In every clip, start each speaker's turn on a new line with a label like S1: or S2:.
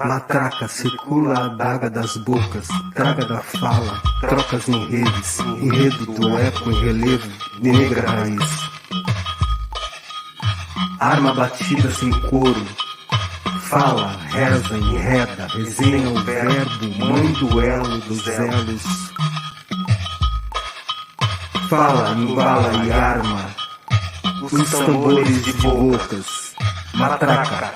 S1: Matraca, circula a adaga das bocas, traga da fala, trocas em redes, enredo do eco em relevo, negra raiz. Arma batida sem couro, fala, reza, enreda, resenha o verbo, mãe do elo dos elos. Fala, embala e arma, os tambores de bocas, matraca.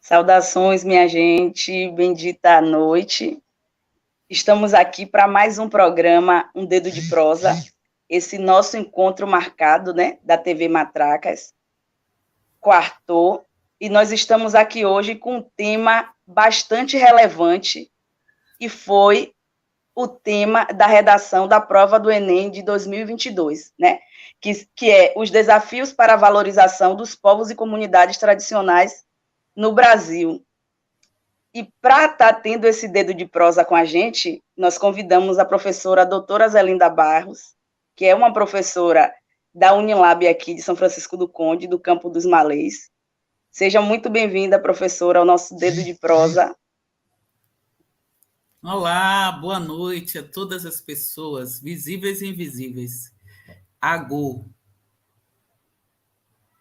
S2: Saudações, minha gente, bendita noite. Estamos aqui para mais um programa, Um Dedo de Prosa, esse nosso encontro marcado, né, da TV Matracas, quartou, e nós estamos aqui hoje com um tema bastante relevante, e foi o tema da redação da prova do Enem de 2022, né, que é os desafios para a valorização dos povos e comunidades tradicionais no Brasil. E para estar tendo esse dedo de prosa com a gente, nós convidamos a professora doutora Zelinda Barros, que é uma professora da Unilab aqui de São Francisco do Conde, do Campo dos Malês. Seja muito bem-vinda, professora, ao nosso dedo de prosa.
S3: Olá, boa noite a todas as pessoas, visíveis e invisíveis. Agô.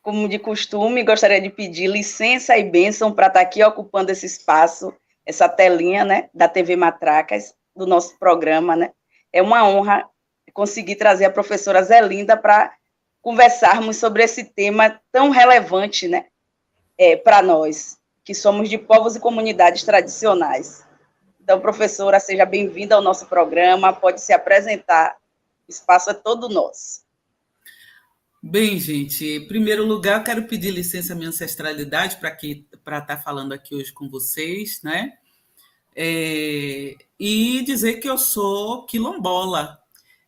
S2: Como de costume, gostaria de pedir licença e bênção para estar aqui ocupando esse espaço, essa telinha, né, da TV Matracas, do nosso programa, né? É uma honra conseguir trazer a professora Zelinda para conversarmos sobre esse tema tão relevante, né, para nós, que somos de povos e comunidades tradicionais. Então, professora, seja bem-vinda ao nosso programa, pode se apresentar, o espaço é todo nosso.
S3: Bem, gente, em primeiro lugar, eu quero pedir licença à minha ancestralidade para estar falando aqui hoje com vocês, né? E dizer que eu sou quilombola.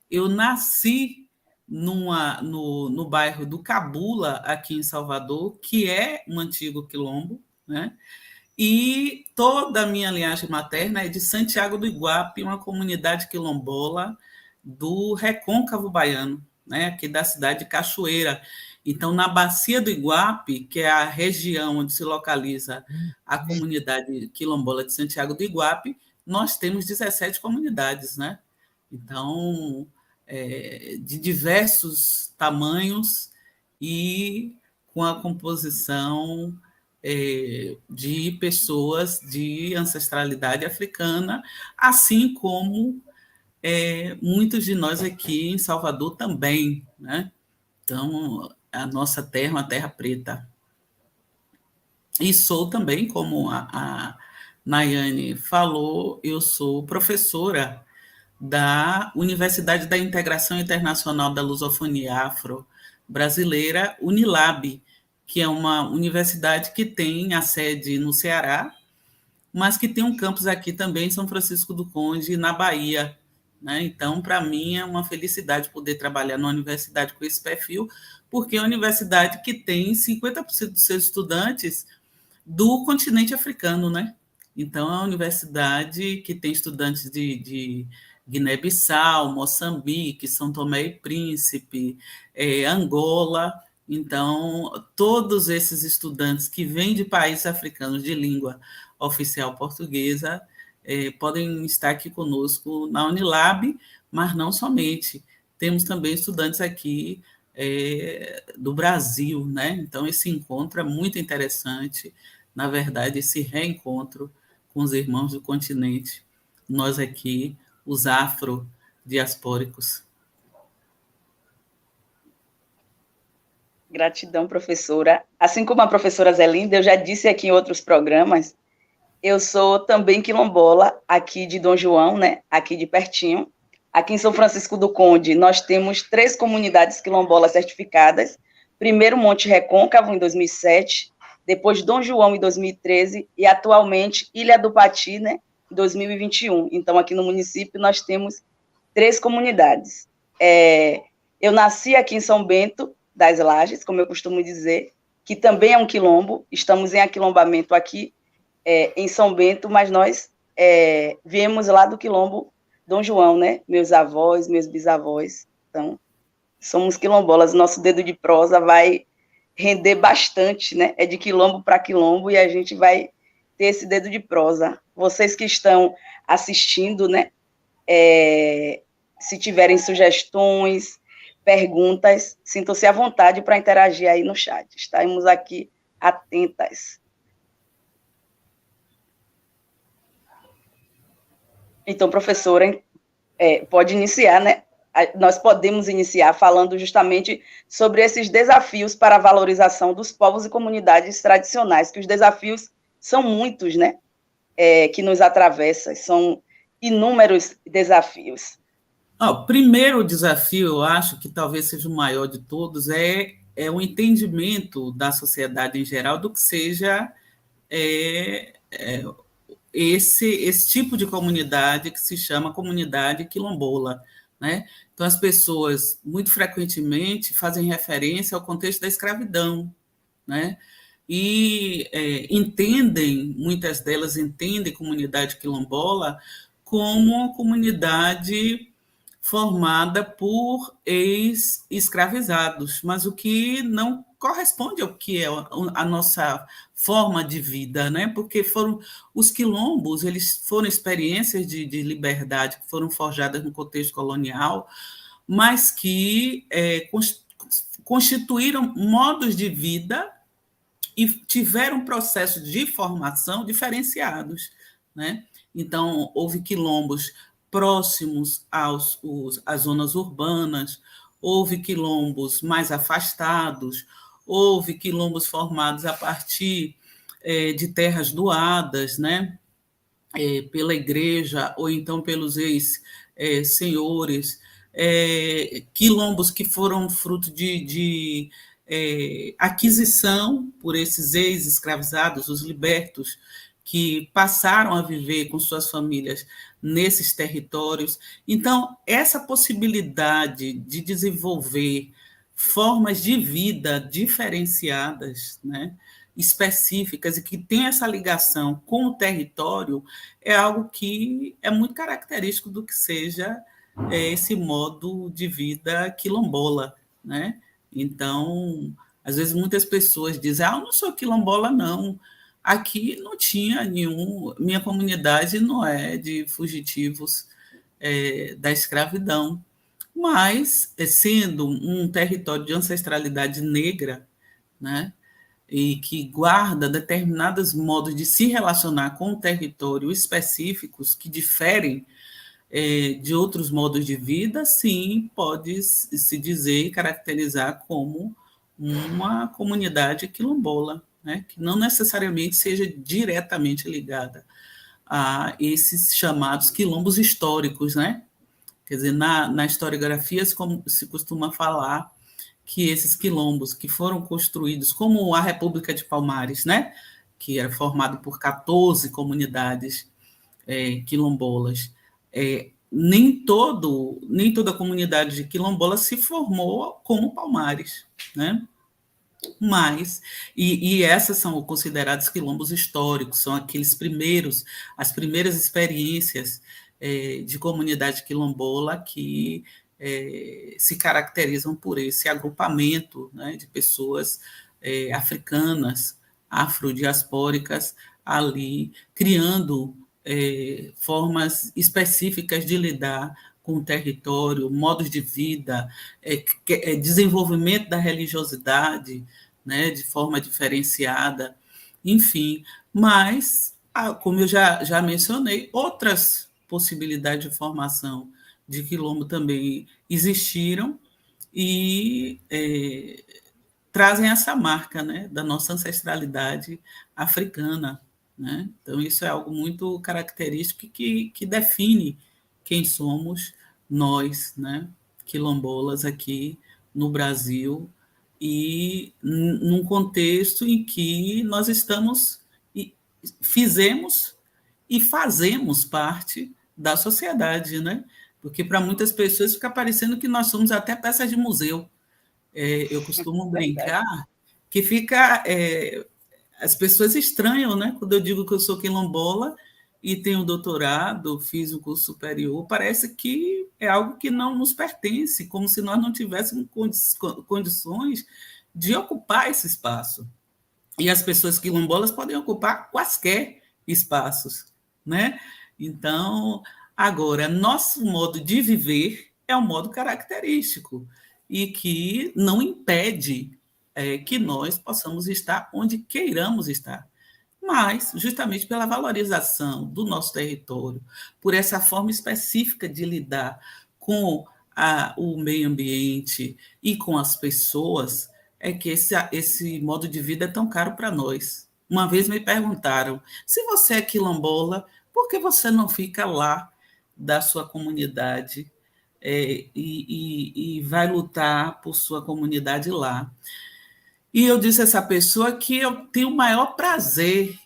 S3: Eu nasci no bairro do Cabula, aqui em Salvador, que é um antigo quilombo, né? E toda a minha linhagem materna é de Santiago do Iguape, uma comunidade quilombola do Recôncavo Baiano, né, aqui da cidade de Cachoeira. Então, na Bacia do Iguape, que é a região onde se localiza a comunidade quilombola de Santiago do Iguape, nós temos 17 comunidades, né? Então, de diversos tamanhos e com a composição de pessoas de ancestralidade africana, assim como muitos de nós aqui em Salvador também, né? Então, a nossa terra é uma terra preta. E sou também, como a Nayane falou, eu sou professora da Universidade da Integração Internacional da Lusofonia Afro-Brasileira, Unilab, que é uma universidade que tem a sede no Ceará, mas que tem um campus aqui também em São Francisco do Conde, na Bahia, né? Então, para mim, é uma felicidade poder trabalhar numa universidade com esse perfil, porque é uma universidade que tem 50% dos seus estudantes do continente africano, né? Então, é uma universidade que tem estudantes de Guiné-Bissau, Moçambique, São Tomé e Príncipe, Angola. Então, todos esses estudantes que vêm de países africanos de língua oficial portuguesa podem estar aqui conosco na Unilab, mas não somente. Temos também estudantes aqui do Brasil, né? Então, esse encontro é muito interessante, na verdade, esse reencontro com os irmãos do continente, nós aqui, os afrodiaspóricos.
S2: Gratidão, professora. Assim como a professora Zelinda, eu já disse aqui em outros programas, eu sou também quilombola, aqui de Dom João, né? Aqui de pertinho. Aqui em São Francisco do Conde, nós temos 3 comunidades quilombolas certificadas. Primeiro, Monte Recôncavo, em 2007. depois Dom João em 2013 e atualmente Ilha do Pati, né, em 2021. Então, aqui no município, nós temos 3 comunidades. Eu nasci aqui em São Bento das Lajes, como eu costumo dizer, que também é um quilombo. Estamos em aquilombamento aqui em São Bento, mas nós viemos lá do quilombo Dom João, né? Meus avós, meus bisavós. Então, somos quilombolas. Nosso dedo de prosa vai render bastante, né? É de quilombo para quilombo e a gente vai ter esse dedo de prosa. Vocês que estão assistindo, né? Se tiverem sugestões, perguntas, sintam-se à vontade para interagir aí no chat. Estaremos aqui atentas. Então, professora, pode iniciar, né? Nós podemos iniciar falando justamente sobre esses desafios para a valorização dos povos e comunidades tradicionais, que os desafios são muitos, né? Que nos atravessam, são inúmeros desafios.
S3: O primeiro desafio, eu acho que talvez seja o maior de todos, é o entendimento da sociedade em geral do que seja esse tipo de comunidade que se chama comunidade quilombola, né? Então, as pessoas, muito frequentemente, fazem referência ao contexto da escravidão, né? E muitas delas entendem comunidade quilombola como uma comunidade formada por ex-escravizados, mas o que não corresponde ao que é a nossa forma de vida, né? Porque os quilombos, eles foram experiências de liberdade que foram forjadas no contexto colonial, mas que constituíram modos de vida e tiveram processos de formação diferenciados, né? Então, houve quilombos próximos às zonas urbanas, houve quilombos mais afastados, houve quilombos formados a partir de terras doadas, né, pela igreja ou então pelos ex-senhores, quilombos que foram fruto de aquisição por esses ex-escravizados, os libertos, que passaram a viver com suas famílias nesses territórios. Então, essa possibilidade de desenvolver formas de vida diferenciadas, né, específicas, e que tem essa ligação com o território, é algo que é muito característico do que seja esse modo de vida quilombola, né? Então, às vezes muitas pessoas dizem, eu não sou quilombola, não. Aqui não tinha minha comunidade não é de fugitivos da escravidão, mas, sendo um território de ancestralidade negra, né, e que guarda determinados modos de se relacionar com o território específicos que diferem de outros modos de vida, sim, pode se dizer e caracterizar como uma comunidade quilombola, né, que não necessariamente seja diretamente ligada a esses chamados quilombos históricos, né? Quer dizer, na historiografia se costuma falar que esses quilombos que foram construídos, como a República de Palmares, né, que era formado por 14 comunidades quilombolas, nem toda a comunidade de quilombola se formou como Palmares, né? Mas, e essas são considerados quilombos históricos, são as primeiras experiências de comunidade quilombola que se caracterizam por esse agrupamento, né, de pessoas africanas, afrodiaspóricas, ali, criando formas específicas de lidar com o território, modos de vida, desenvolvimento da religiosidade, né, de forma diferenciada, enfim. Mas, como eu já mencionei, outras possibilidades de formação de quilombo também existiram e trazem essa marca, né, da nossa ancestralidade africana, né? Então, isso é algo muito característico que define quem somos nós, né, quilombolas aqui no Brasil, e num contexto em que nós fizemos e fazemos parte da sociedade, né? Porque para muitas pessoas fica parecendo que nós somos até peças de museu. Eu costumo brincar que as pessoas estranham, né? Quando eu digo que eu sou quilombola e tenho doutorado, fiz o curso superior, parece que é algo que não nos pertence, como se nós não tivéssemos condições de ocupar esse espaço. E as pessoas quilombolas podem ocupar quaisquer espaços, né? Então, agora, nosso modo de viver é um modo característico e que não impede que nós possamos estar onde queiramos estar. Mas, justamente pela valorização do nosso território, por essa forma específica de lidar com o meio ambiente e com as pessoas, é que esse modo de vida é tão caro para nós. Uma vez me perguntaram, se você é quilombola, por que você não fica lá da sua comunidade e vai lutar por sua comunidade lá? E eu disse a essa pessoa que eu tenho o maior prazer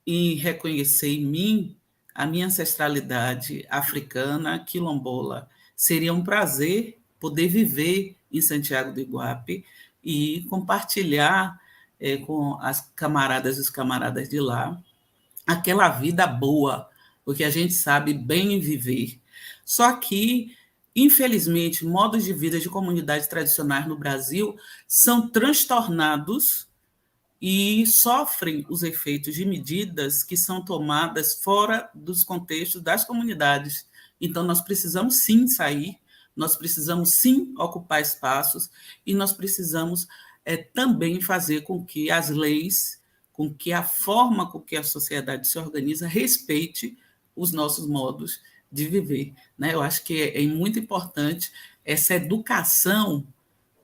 S3: em reconhecer em mim a minha ancestralidade africana, quilombola. Seria um prazer poder viver em Santiago do Iguape e compartilhar com as camaradas e os camaradas de lá aquela vida boa, porque a gente sabe bem viver. Só que, infelizmente, modos de vida de comunidades tradicionais no Brasil são transtornados e sofrem os efeitos de medidas que são tomadas fora dos contextos das comunidades. Então, nós precisamos sim sair, nós precisamos sim ocupar espaços e nós precisamos também fazer com que as leis, com que a forma com que a sociedade se organiza respeite os nossos modos de viver, né? Eu acho que é muito importante essa educação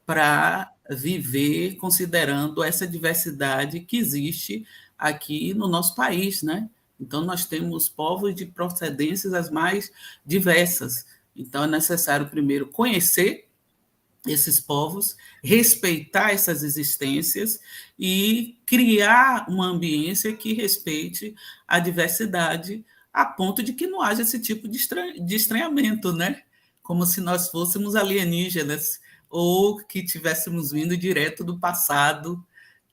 S3: para viver considerando essa diversidade que existe aqui no nosso país, né? Então, nós temos povos de procedências as mais diversas. Então, é necessário, primeiro, conhecer esses povos, respeitar essas existências e criar uma ambiência que respeite a diversidade a ponto de que não haja esse tipo de estranhamento, né? Como se nós fôssemos alienígenas ou que tivéssemos vindo direto do passado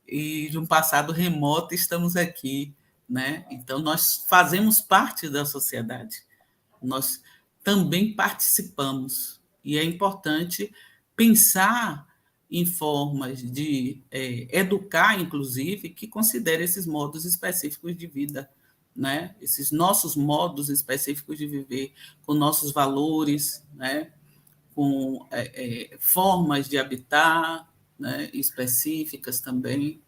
S3: e de um passado remoto estamos aqui, né? Então, nós fazemos parte da sociedade, nós também participamos, e é importante pensar em formas de educar, inclusive, que considere esses modos específicos de vida, né? Esses nossos modos específicos de viver, com nossos valores, né? Com formas de habitar, né? Específicas também,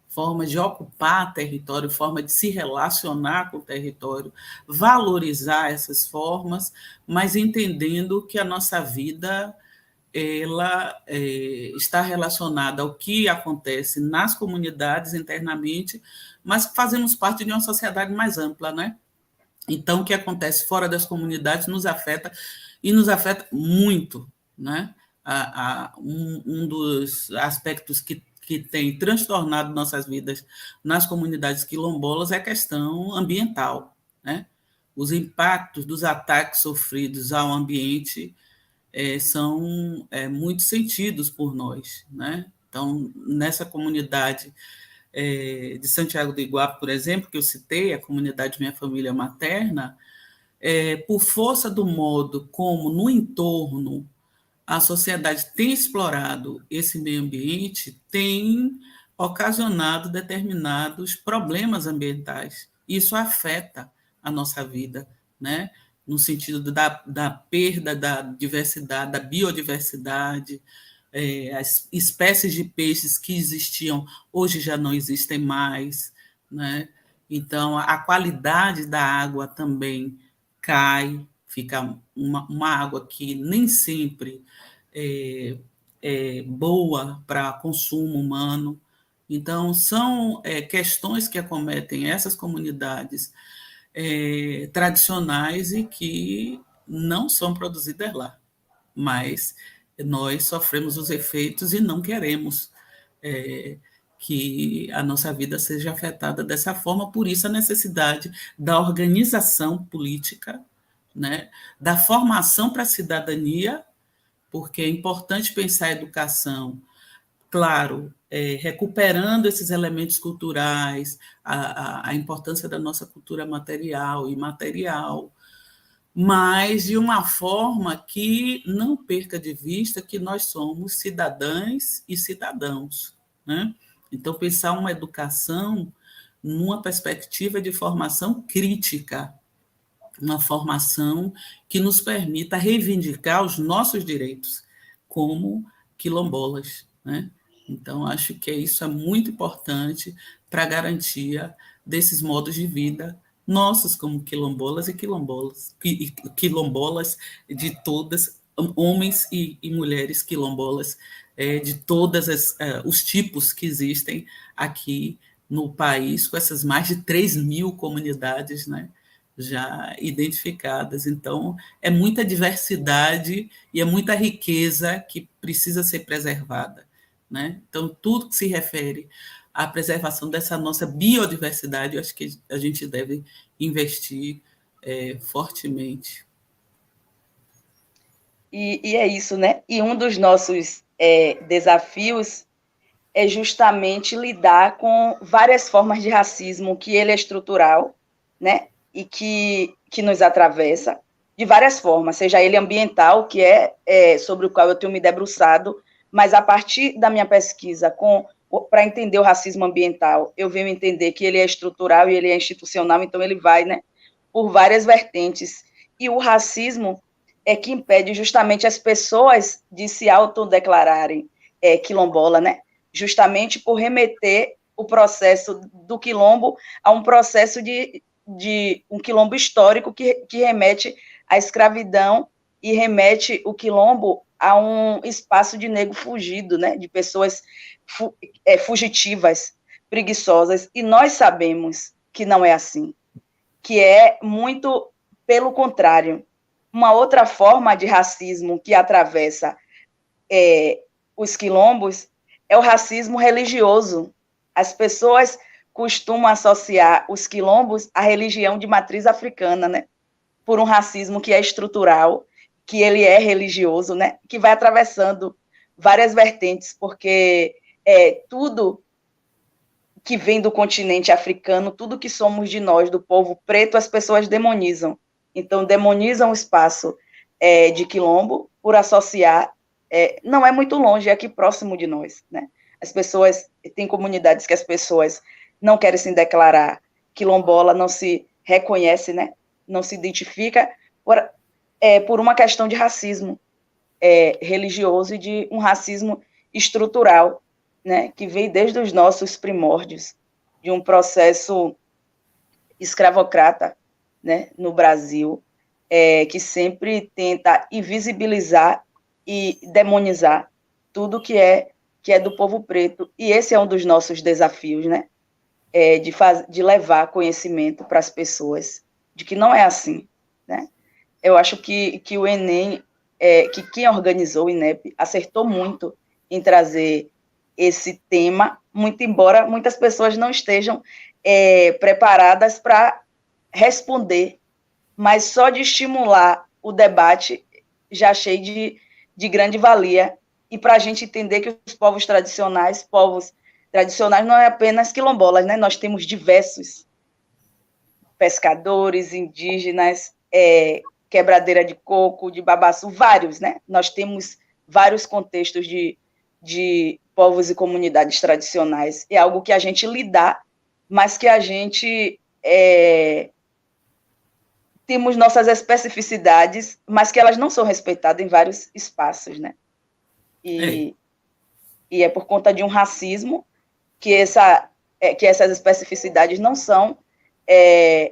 S3: forma de ocupar território, forma de se relacionar com o território, valorizar essas formas, mas entendendo que a nossa vida ela está relacionada ao que acontece nas comunidades internamente, mas fazemos parte de uma sociedade mais ampla, né? Então, o que acontece fora das comunidades nos afeta e nos afeta muito, né? Um dos aspectos que tem transtornado nossas vidas nas comunidades quilombolas é a questão ambiental, né? Os impactos dos ataques sofridos ao ambiente são muito sentidos por nós, né? Então, nessa comunidade de Santiago do Iguape, por exemplo, que eu citei, a comunidade Minha Família Materna, por força do modo como no entorno a sociedade tem explorado esse meio ambiente, tem ocasionado determinados problemas ambientais. Isso afeta a nossa vida, né? No sentido da perda da diversidade, da biodiversidade, as espécies de peixes que existiam hoje já não existem mais, né? Então, a qualidade da água também cai, fica uma água que nem sempre é boa para consumo humano. Então, são questões que acometem essas comunidades tradicionais e que não são produzidas lá, mas nós sofremos os efeitos e não queremos que a nossa vida seja afetada dessa forma, por isso a necessidade da organização política, né, da formação para a cidadania, porque é importante pensar a educação, claro, recuperando esses elementos culturais, a importância da nossa cultura material e imaterial, mas de uma forma que não perca de vista que nós somos cidadãs e cidadãos, né? Então, pensar uma educação numa perspectiva de formação crítica, uma formação que nos permita reivindicar os nossos direitos como quilombolas, né? Então, acho que isso é muito importante para a garantia desses modos de vida nossos como quilombolas quilombolas de todas, homens e mulheres quilombolas, de todos os tipos que existem aqui no país, com essas mais de 3.000 comunidades, né, já identificadas. Então, é muita diversidade e é muita riqueza que precisa ser preservada, né? Então, tudo que se refere à preservação dessa nossa biodiversidade, eu acho que a gente deve investir fortemente.
S2: E é isso, né? E um dos nossos desafios é justamente lidar com várias formas de racismo, que ele é estrutural, né? E que nos atravessa de várias formas, seja ele ambiental, que é sobre o qual eu tenho me debruçado, mas a partir da minha pesquisa para entender o racismo ambiental, eu venho entender que ele é estrutural e ele é institucional, então ele vai, né, por várias vertentes. E o racismo é que impede justamente as pessoas de se autodeclararem quilombola, né? Justamente por remeter o processo do quilombo a um processo de um quilombo histórico que remete à escravidão e remete o quilombo a um espaço de negro fugido, né? De pessoas fugitivas, preguiçosas, e nós sabemos que não é assim, que é muito pelo contrário. Uma outra forma de racismo que atravessa os quilombos é o racismo religioso. As pessoas costumam associar os quilombos à religião de matriz africana, né? Por um racismo que é estrutural, que ele é religioso, né? Que vai atravessando várias vertentes, porque tudo que vem do continente africano, tudo que somos de nós, do povo preto, as pessoas demonizam. Então, demonizam o espaço de quilombo por associar, não é muito longe, é aqui próximo de nós, né? As pessoas, tem comunidades que as pessoas não querem se declarar quilombola, não se reconhece, né? Não se identifica por uma questão de racismo religioso e de um racismo estrutural, né? Que vem desde os nossos primórdios, de um processo escravocrata, né, no Brasil, que sempre tenta invisibilizar e demonizar tudo que é do povo preto. E esse é um dos nossos desafios, né? De levar conhecimento para as pessoas, de que não é assim, né? Eu acho que o Enem, que quem organizou o INEP, acertou muito em trazer esse tema, muito embora muitas pessoas não estejam preparadas para responder, mas só de estimular o debate já achei de grande valia, e para a gente entender que os povos tradicionais não é apenas quilombolas, né? Nós temos diversos pescadores, indígenas, quebradeira de coco, de babaçu, vários, né? Nós temos vários contextos de povos e comunidades tradicionais. É algo que a gente lidar, mas que a gente temos nossas especificidades, mas que elas não são respeitadas em vários espaços, né? E é por conta de um racismo que essas especificidades não são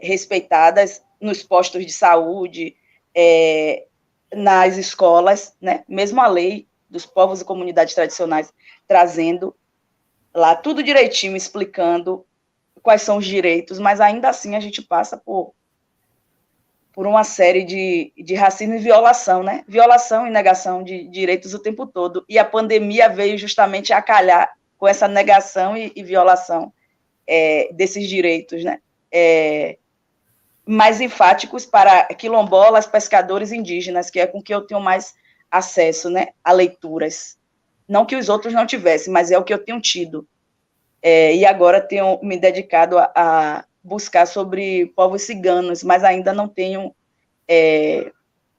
S2: respeitadas nos postos de saúde, nas escolas, né? Mesmo a lei dos povos e comunidades tradicionais trazendo lá tudo direitinho, explicando quais são os direitos, mas ainda assim a gente passa por uma série de racismo e violação, né? Violação e negação de direitos o tempo todo. E a pandemia veio justamente a calhar com essa negação e violação desses direitos, né? Mais enfáticos para quilombolas, pescadores indígenas, que é com que eu tenho mais acesso, né, a leituras. Não que os outros não tivessem, mas é o que eu tenho tido. E agora tenho me dedicado a buscar sobre povos ciganos, mas ainda não tenho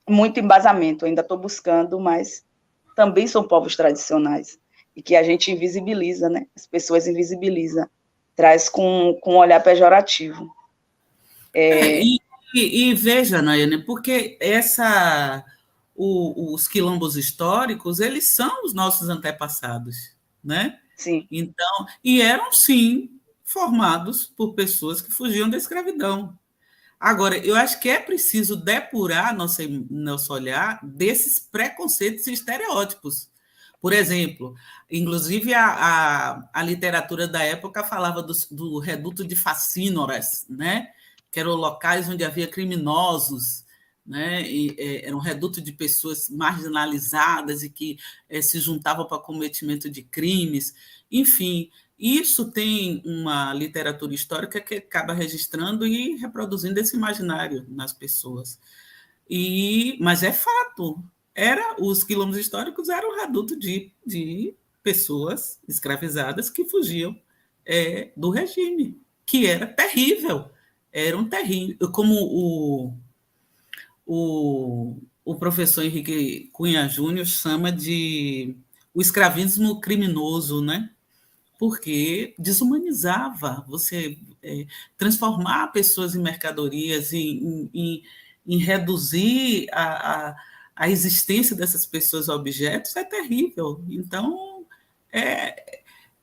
S2: muito embasamento, ainda estou buscando, mas também são povos tradicionais, e que a gente invisibiliza, né? As pessoas invisibilizam, traz com um olhar pejorativo.
S3: E veja, Nayane, porque os quilombos históricos, eles são os nossos antepassados, né?
S2: Sim.
S3: Então, e eram, sim, formados por pessoas que fugiam da escravidão. Agora, eu acho que é preciso depurar nosso olhar desses preconceitos e estereótipos. Por exemplo, inclusive a literatura da época falava do reduto de facínoras, né? Que eram locais onde havia criminosos, né? Era um reduto de pessoas marginalizadas e que se juntavam para cometimento de crimes. Enfim, isso tem uma literatura histórica que acaba registrando e reproduzindo esse imaginário nas pessoas. Mas é fato, os quilombos históricos eram um reduto de pessoas escravizadas que fugiam do regime, que era terrível. Era um terrível. Como o professor Henrique Cunha Júnior chama de o escravismo criminoso, né? Porque desumanizava, você transformar pessoas em mercadorias, em reduzir a existência dessas pessoas a objetos, é terrível. Então,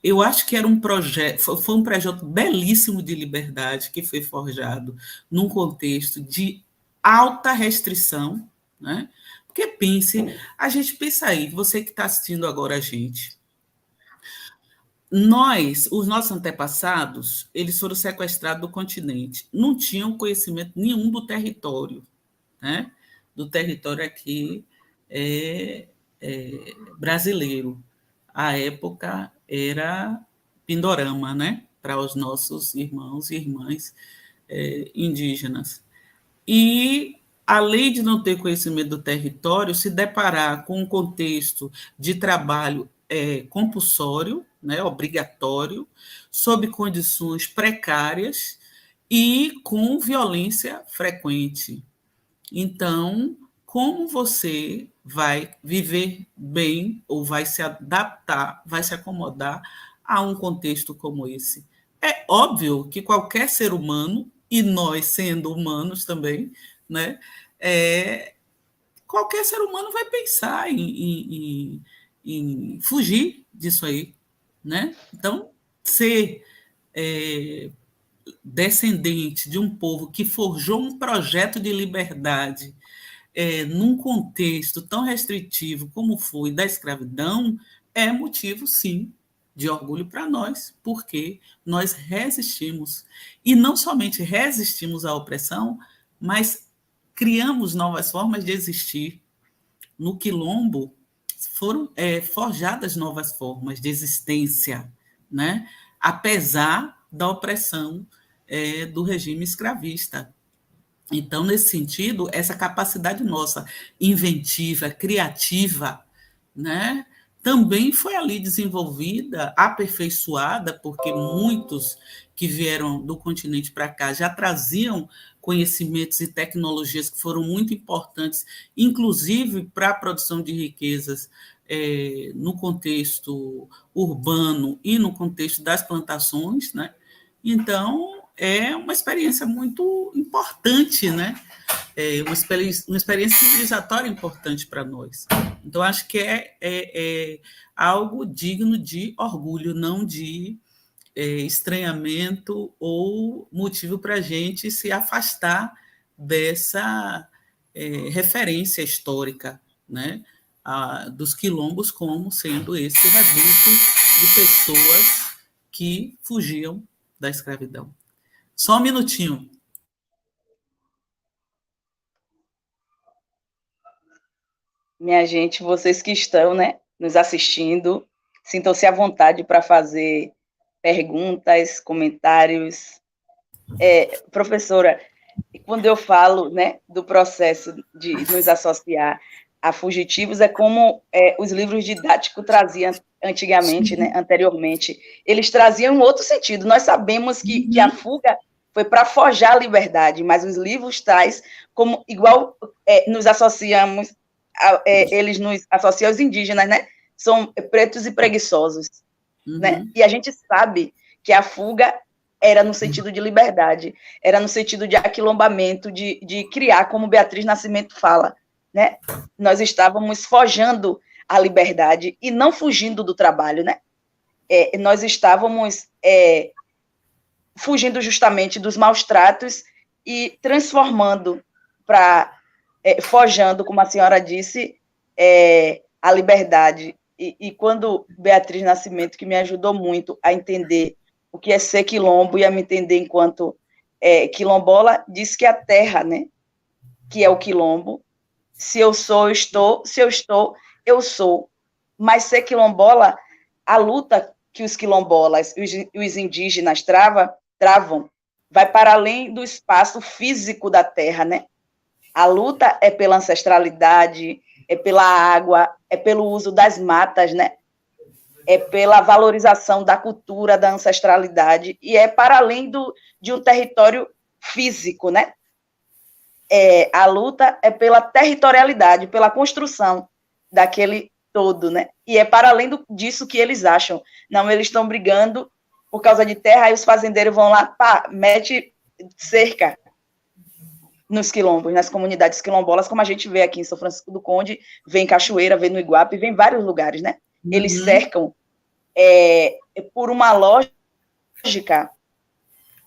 S3: eu acho que era um projeto, foi um projeto belíssimo de liberdade que foi forjado num contexto de alta restrição, né? Porque a gente pensa aí, você que está assistindo agora a gente, os nossos antepassados, eles foram sequestrados do continente, não tinham conhecimento nenhum do território, né? Do território aqui brasileiro. A época era Pindorama, né? Para os nossos irmãos e irmãs indígenas. E, além de não ter conhecimento do território, se deparar com um contexto de trabalho compulsório, né, obrigatório, sob condições precárias e com violência frequente. Então, como você vai viver bem ou vai se adaptar, vai se acomodar a um contexto como esse? É óbvio que qualquer ser humano, e nós sendo humanos também, né, qualquer ser humano vai pensar em fugir disso aí, né? Então, ser descendente de um povo que forjou um projeto de liberdade num contexto tão restritivo como foi da escravidão, é motivo, sim, de orgulho para nós, porque nós resistimos. E não somente resistimos à opressão, mas criamos novas formas de existir. No quilombo, foram forjadas novas formas de existência, né? Apesar da opressão do regime escravista. Então, nesse sentido, essa capacidade nossa inventiva, criativa, né, também foi ali desenvolvida, aperfeiçoada, porque muitos que vieram do continente para cá já traziam conhecimentos e tecnologias que foram muito importantes, inclusive para a produção de riquezas no contexto urbano e no contexto das plantações, né? Então, é uma experiência muito importante, né? Uma experiência civilizatória importante para nós. Então, acho que é algo digno de orgulho, não de estranhamento ou motivo para a gente se afastar dessa referência histórica, né? Dos quilombos como sendo esse reduto de pessoas que fugiam da escravidão. Só um minutinho.
S2: Minha gente, vocês que estão, né, nos assistindo, Sintam-se à vontade para fazer perguntas, comentários. Professora, quando eu falo, né, do processo de nos associar a fugitivos, é como os livros didáticos traziam antigamente, né, anteriormente. Eles traziam um outro sentido. Nós sabemos que a fuga foi para forjar a liberdade, mas os livros traz como igual nos associamos, eles nos associam aos indígenas, né? São pretos e preguiçosos, né? E a gente sabe que a fuga era no sentido de liberdade, era no sentido de aquilombamento, de criar, como Beatriz Nascimento fala, né? Nós estávamos forjando a liberdade e não fugindo do trabalho, né? Nós estávamos fugindo justamente dos maus tratos e transformando forjando, como a senhora disse, a liberdade. E quando Beatriz Nascimento, que me ajudou muito a entender o que é ser quilombo e a me entender enquanto quilombola, diz que a terra, né, que é o quilombo, se eu sou, eu estou, se eu estou, eu sou. Mas ser quilombola, a luta que os quilombolas, os indígenas travam, vai para além do espaço físico da terra, né? A luta é pela ancestralidade, é pela água, é pelo uso das matas, né? É pela valorização da cultura, da ancestralidade, e é para além de um território físico, né? A luta é pela territorialidade, pela construção daquele todo, né? E é para além disso que eles acham. Não, eles estão brigando por causa de terra, aí os fazendeiros vão lá, pá, mete cerca nos quilombos, nas comunidades quilombolas, como a gente vê aqui em São Francisco do Conde, vê em Cachoeira, vê no Iguape, vê em vários lugares, né? Eles cercam por uma lógica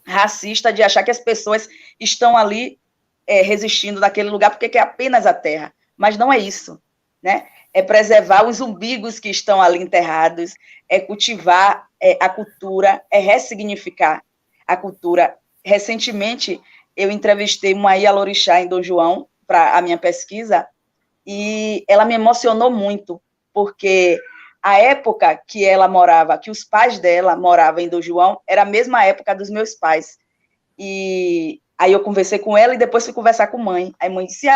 S2: racista de achar que as pessoas estão ali resistindo naquele lugar porque quer apenas a terra, mas não é isso, né? É preservar os umbigos que estão ali enterrados, é cultivar a cultura, é ressignificar a cultura. Recentemente, eu entrevistei uma Ialorixá em Dom João para a minha pesquisa e ela me emocionou muito, porque a época que ela morava, que os pais dela moravam em Dom João, era a mesma época dos meus pais. E aí eu conversei com ela e depois fui conversar com a mãe. Aí a mãe disse,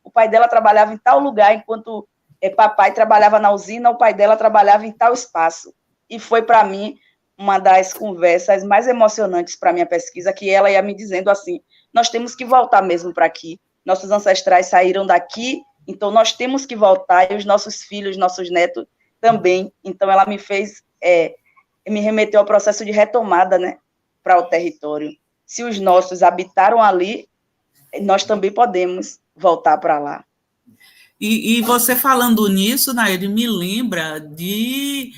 S2: o pai dela trabalhava em tal lugar, enquanto papai trabalhava na usina, o pai dela trabalhava em tal espaço. E foi para mim uma das conversas mais emocionantes para a minha pesquisa, que ela ia me dizendo assim, nós temos que voltar mesmo para aqui, nossos ancestrais saíram daqui, então nós temos que voltar, e os nossos filhos, nossos netos também. Então ela me fez, me remeteu ao processo de retomada, né, para o território. Se os nossos habitaram ali, nós também podemos voltar para lá.
S3: E você falando nisso, Nair, me lembra de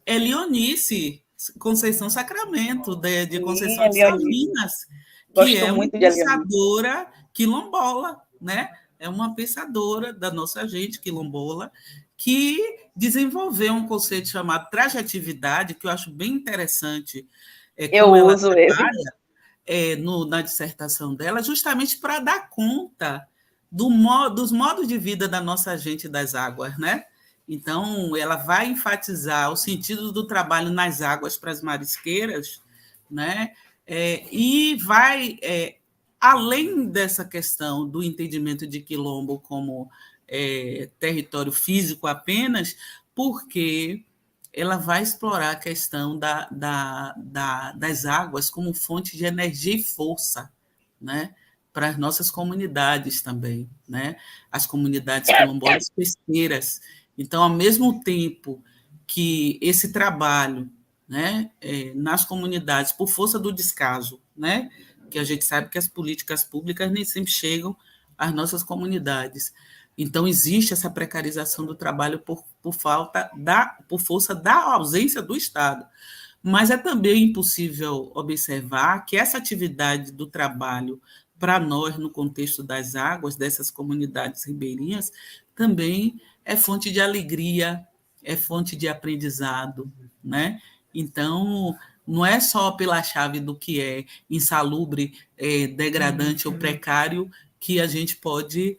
S3: Elionice Conceição Sacramento, de Conceição de Salinas, que é uma pensadora quilombola, né? É uma pensadora da nossa gente quilombola, que desenvolveu um conceito chamado trajeatividade, que eu acho bem interessante.
S2: Eu uso ele.
S3: Na dissertação dela, justamente para dar conta dos modos de vida da nossa gente das águas, né? Então, ela vai enfatizar o sentido do trabalho nas águas para as marisqueiras, né? E vai, além dessa questão do entendimento de quilombo como território físico apenas, porque ela vai explorar a questão das águas como fonte de energia e força, né? Para as nossas comunidades também, né? As comunidades quilombolas pesqueiras. Então, ao mesmo tempo que esse trabalho, né, nas comunidades, por força do descaso, né, que a gente sabe que as políticas públicas nem sempre chegam às nossas comunidades. Então, existe essa precarização do trabalho por força da ausência do Estado. Mas é também impossível observar que essa atividade do trabalho para nós, no contexto das águas, dessas comunidades ribeirinhas, também é fonte de alegria, é fonte de aprendizado, né? Então, não é só pela chave do que é insalubre, degradante ou precário que a gente pode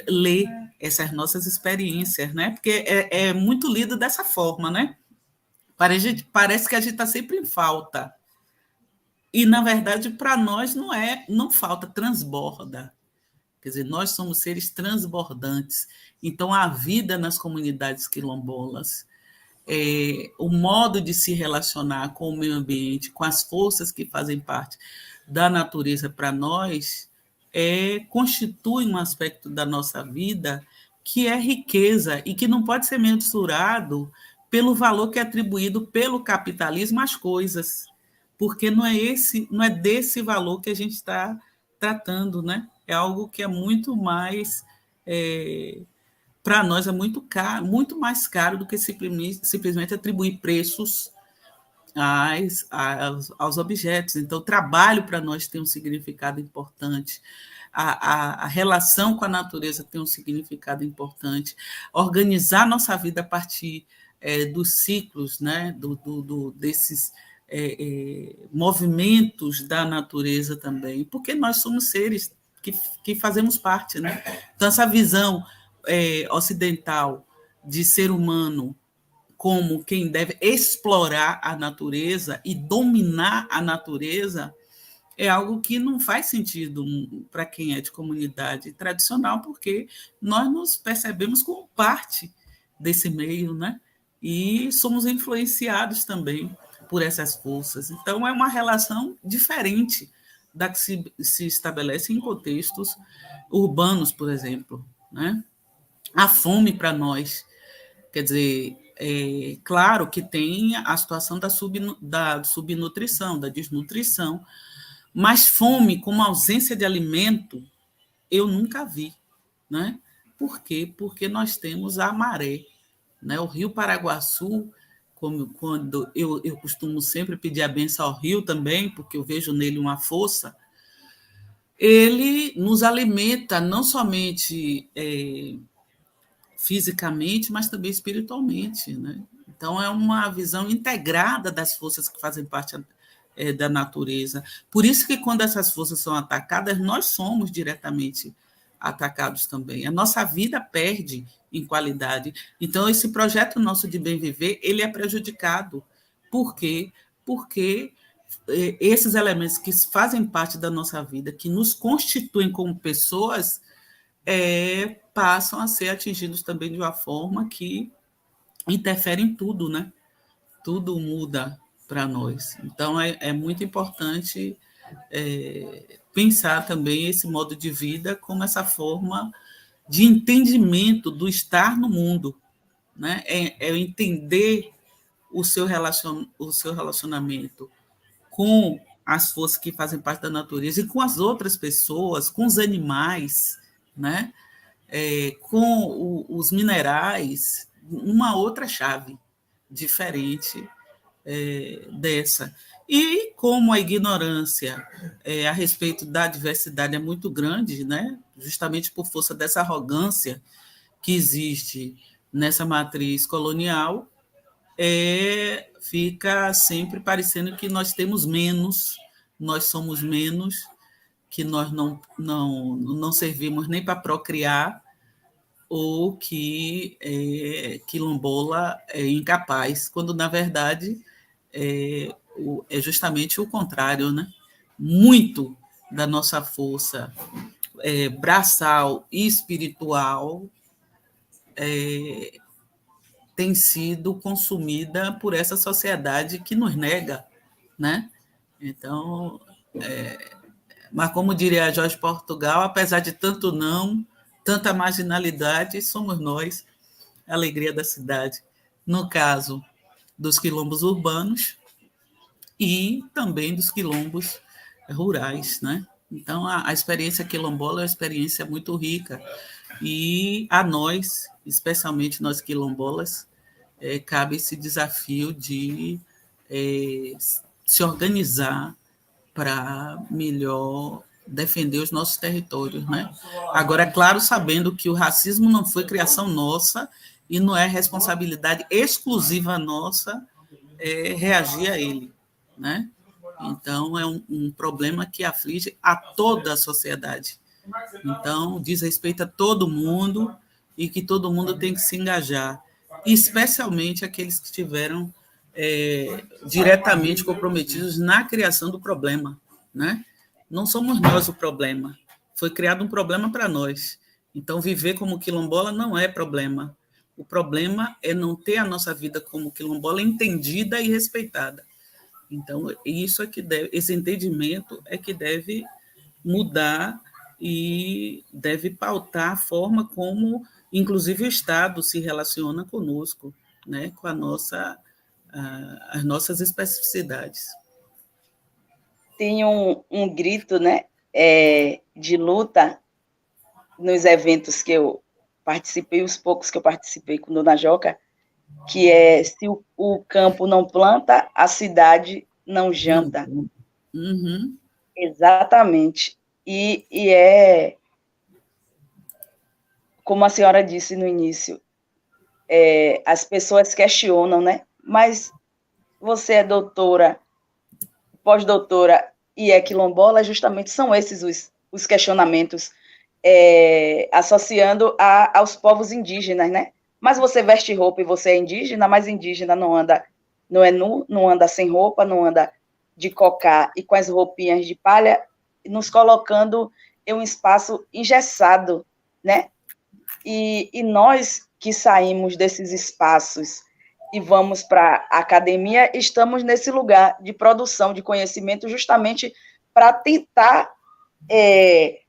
S3: ler essas nossas experiências, né? Porque é muito lido dessa forma, né? Parece que a gente está sempre em falta. E, na verdade, para nós não falta, transborda. Quer dizer, nós somos seres transbordantes. Então, a vida nas comunidades quilombolas, o modo de se relacionar com o meio ambiente, com as forças que fazem parte da natureza para nós, constitui um aspecto da nossa vida que é riqueza e que não pode ser mensurado pelo valor que é atribuído pelo capitalismo às coisas, porque não é desse valor que a gente está tratando, né? É algo que é muito mais, para nós é muito caro, muito mais caro do que simplesmente atribuir preços aos objetos. Então, o trabalho para nós tem um significado importante, a relação com a natureza tem um significado importante, organizar nossa vida a partir dos ciclos, né, desses movimentos da natureza também, porque nós somos seres que fazemos parte, né? Então, essa visão ocidental de ser humano como quem deve explorar a natureza e dominar a natureza é algo que não faz sentido para quem é de comunidade tradicional, porque nós nos percebemos como parte desse meio, né? E somos influenciados também por essas forças. Então, é uma relação diferente da que se estabelece em contextos urbanos, por exemplo, né? A fome para nós, quer dizer, claro que tem a situação da subnutrição, da desnutrição, mas fome como ausência de alimento eu nunca vi, né? Por quê? Porque nós temos a maré, né? O Rio Paraguaçu, quando eu costumo sempre pedir a benção ao rio também, porque eu vejo nele uma força, ele nos alimenta não somente fisicamente, mas também espiritualmente, né? Então, é uma visão integrada das forças que fazem parte da natureza. Por isso que, quando essas forças são atacadas, nós somos diretamente atacados também. A nossa vida perde em qualidade. Então, esse projeto nosso de bem viver, ele é prejudicado. Por quê? Porque esses elementos que fazem parte da nossa vida, que nos constituem como pessoas, passam a ser atingidos também de uma forma que interfere em tudo, né? Tudo muda para nós. Então, é muito importante pensar também esse modo de vida como essa forma de entendimento do estar no mundo, né? Entender o seu relacionamento com as forças que fazem parte da natureza e com as outras pessoas, com os animais, né? Com os minerais, uma outra chave diferente dessa. E como a ignorância a respeito da diversidade é muito grande, né? Justamente por força dessa arrogância que existe nessa matriz colonial, fica sempre parecendo que nós temos menos, nós somos menos, que nós não servimos nem para procriar, ou que quilombola é incapaz, quando, na verdade, é justamente o contrário, né? Muito da nossa força braçal e espiritual tem sido consumida por essa sociedade que nos nega, né? Então, mas como diria Jorge Portugal, apesar de tanto não, tanta marginalidade, somos nós, a alegria da cidade. No caso dos quilombos urbanos e também dos quilombos rurais, né? Então, a experiência quilombola é uma experiência muito rica e a nós, especialmente nós quilombolas, cabe esse desafio de se organizar para melhor defender os nossos territórios, né? Agora, é claro, sabendo que o racismo não foi criação nossa e não é responsabilidade exclusiva nossa reagir a ele, né? Então, é um problema que aflige a toda a sociedade, Então, diz respeito a todo mundo e que todo mundo tem que se engajar, especialmente aqueles que estiveram diretamente comprometidos na criação do problema, né? Não somos nós o problema, foi criado um problema para nós. Então, viver como quilombola não é problema. O problema é não ter a nossa vida como quilombola entendida e respeitada. Então, isso é que deve, esse entendimento é que deve mudar e deve pautar a forma como, inclusive, o Estado se relaciona conosco, né, com as nossas especificidades.
S2: Tem um grito, né, de luta nos eventos que eu participei, os poucos que eu participei com Dona Joca, que é: se o campo não planta, a cidade não janta.
S3: Uhum.
S2: Exatamente. E é, como a senhora disse no início, as pessoas questionam, né? Mas você é doutora, pós-doutora e é quilombola, justamente são esses os questionamentos, associando aos povos indígenas, né? Mas você veste roupa e você é indígena, mas indígena não é nu, não anda sem roupa, não anda de cocá e com as roupinhas de palha, nos colocando em um espaço engessado, né? E nós que saímos desses espaços e vamos para a academia, estamos nesse lugar de produção de conhecimento justamente para tentar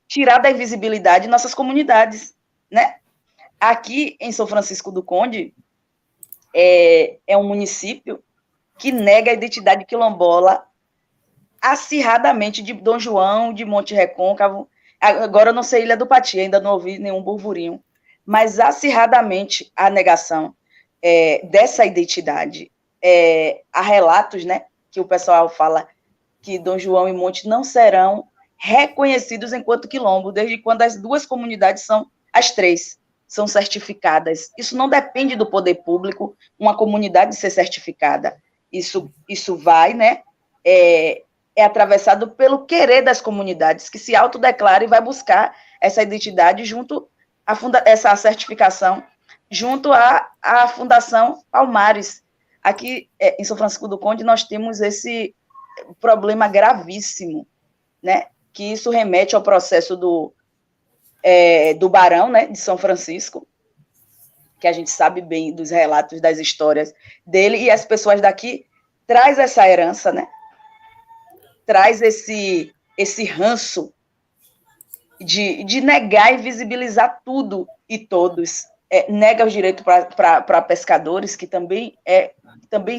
S2: tirar da invisibilidade nossas comunidades, né? Aqui em São Francisco do Conde, é um município que nega a identidade quilombola acirradamente, de Dom João, de Monte Recôncavo. Agora eu não sei Ilha do Pati, ainda não ouvi nenhum burburinho, mas acirradamente a negação dessa identidade. Há relatos, né, que o pessoal fala que Dom João e Monte não serão reconhecidos enquanto quilombo, desde quando as duas comunidades as três são certificadas. Isso não depende do poder público, uma comunidade ser certificada. Isso vai, né, é atravessado pelo querer das comunidades, que se autodeclara e vai buscar essa identidade junto essa certificação junto à Fundação Palmares. Aqui em São Francisco do Conde nós temos esse problema gravíssimo, né? Que isso remete ao processo do Barão, né, de São Francisco, que a gente sabe bem dos relatos, das histórias dele, e as pessoas daqui traz essa herança, né? Traz esse ranço de negar e visibilizar tudo e todos. Nega os direitos para pescadores, que também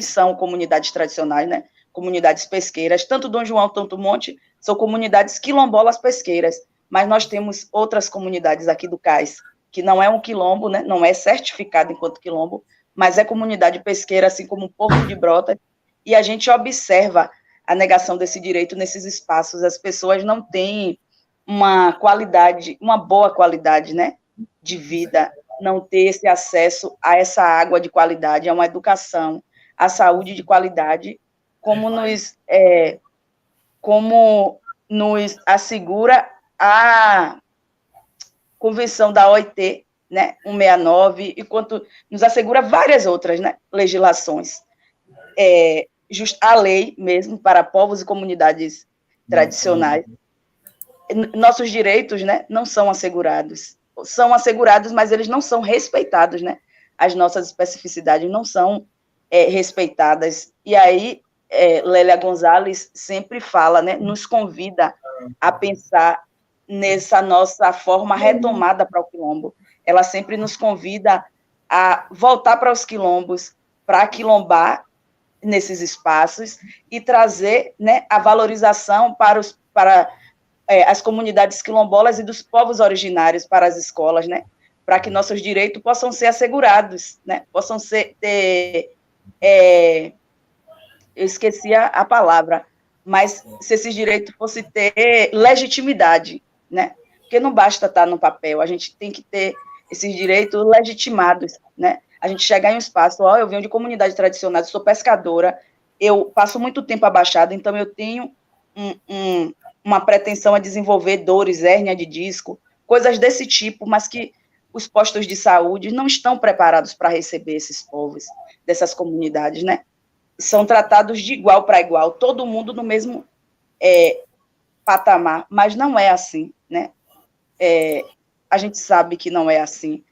S2: são comunidades tradicionais, né? Comunidades pesqueiras. Tanto Dom João, tanto Monte, são comunidades quilombolas pesqueiras. Mas nós temos outras comunidades aqui do Cais, que não é um quilombo, né? Não é certificado enquanto quilombo, mas é comunidade pesqueira, assim como o Porto de Brotas, e a gente observa a negação desse direito nesses espaços. As pessoas não têm uma boa qualidade, né, de vida, não ter esse acesso a essa água de qualidade, a uma educação, a saúde de qualidade, como nos assegura a Convenção da OIT, né, 169, e quanto nos assegura várias outras, né, legislações. A lei mesmo para povos e comunidades tradicionais. Nossos direitos, né, não são assegurados. São assegurados, mas eles não são respeitados, né? As nossas especificidades não são respeitadas. E aí, Lélia Gonzalez sempre fala, né, nos convida a pensar nessa nossa forma retomada para o quilombo. Ela sempre nos convida a voltar para os quilombos, para quilombar nesses espaços e trazer, né, a valorização para as comunidades quilombolas e dos povos originários para as escolas, né, para que nossos direitos possam ser assegurados, né, possam ser eu esqueci a palavra, mas se esses direitos fossem ter legitimidade, né, porque não basta estar no papel, a gente tem que ter esses direitos legitimados, né, a gente chegar em um espaço, eu venho de comunidade tradicional, eu sou pescadora, eu passo muito tempo abaixada, então eu tenho uma pretensão a desenvolver dores, hérnia de disco, coisas desse tipo, mas que os postos de saúde não estão preparados para receber esses povos, dessas comunidades, né? São tratados de igual para igual, todo mundo no mesmo patamar, mas não é assim, né? A gente sabe que não é assim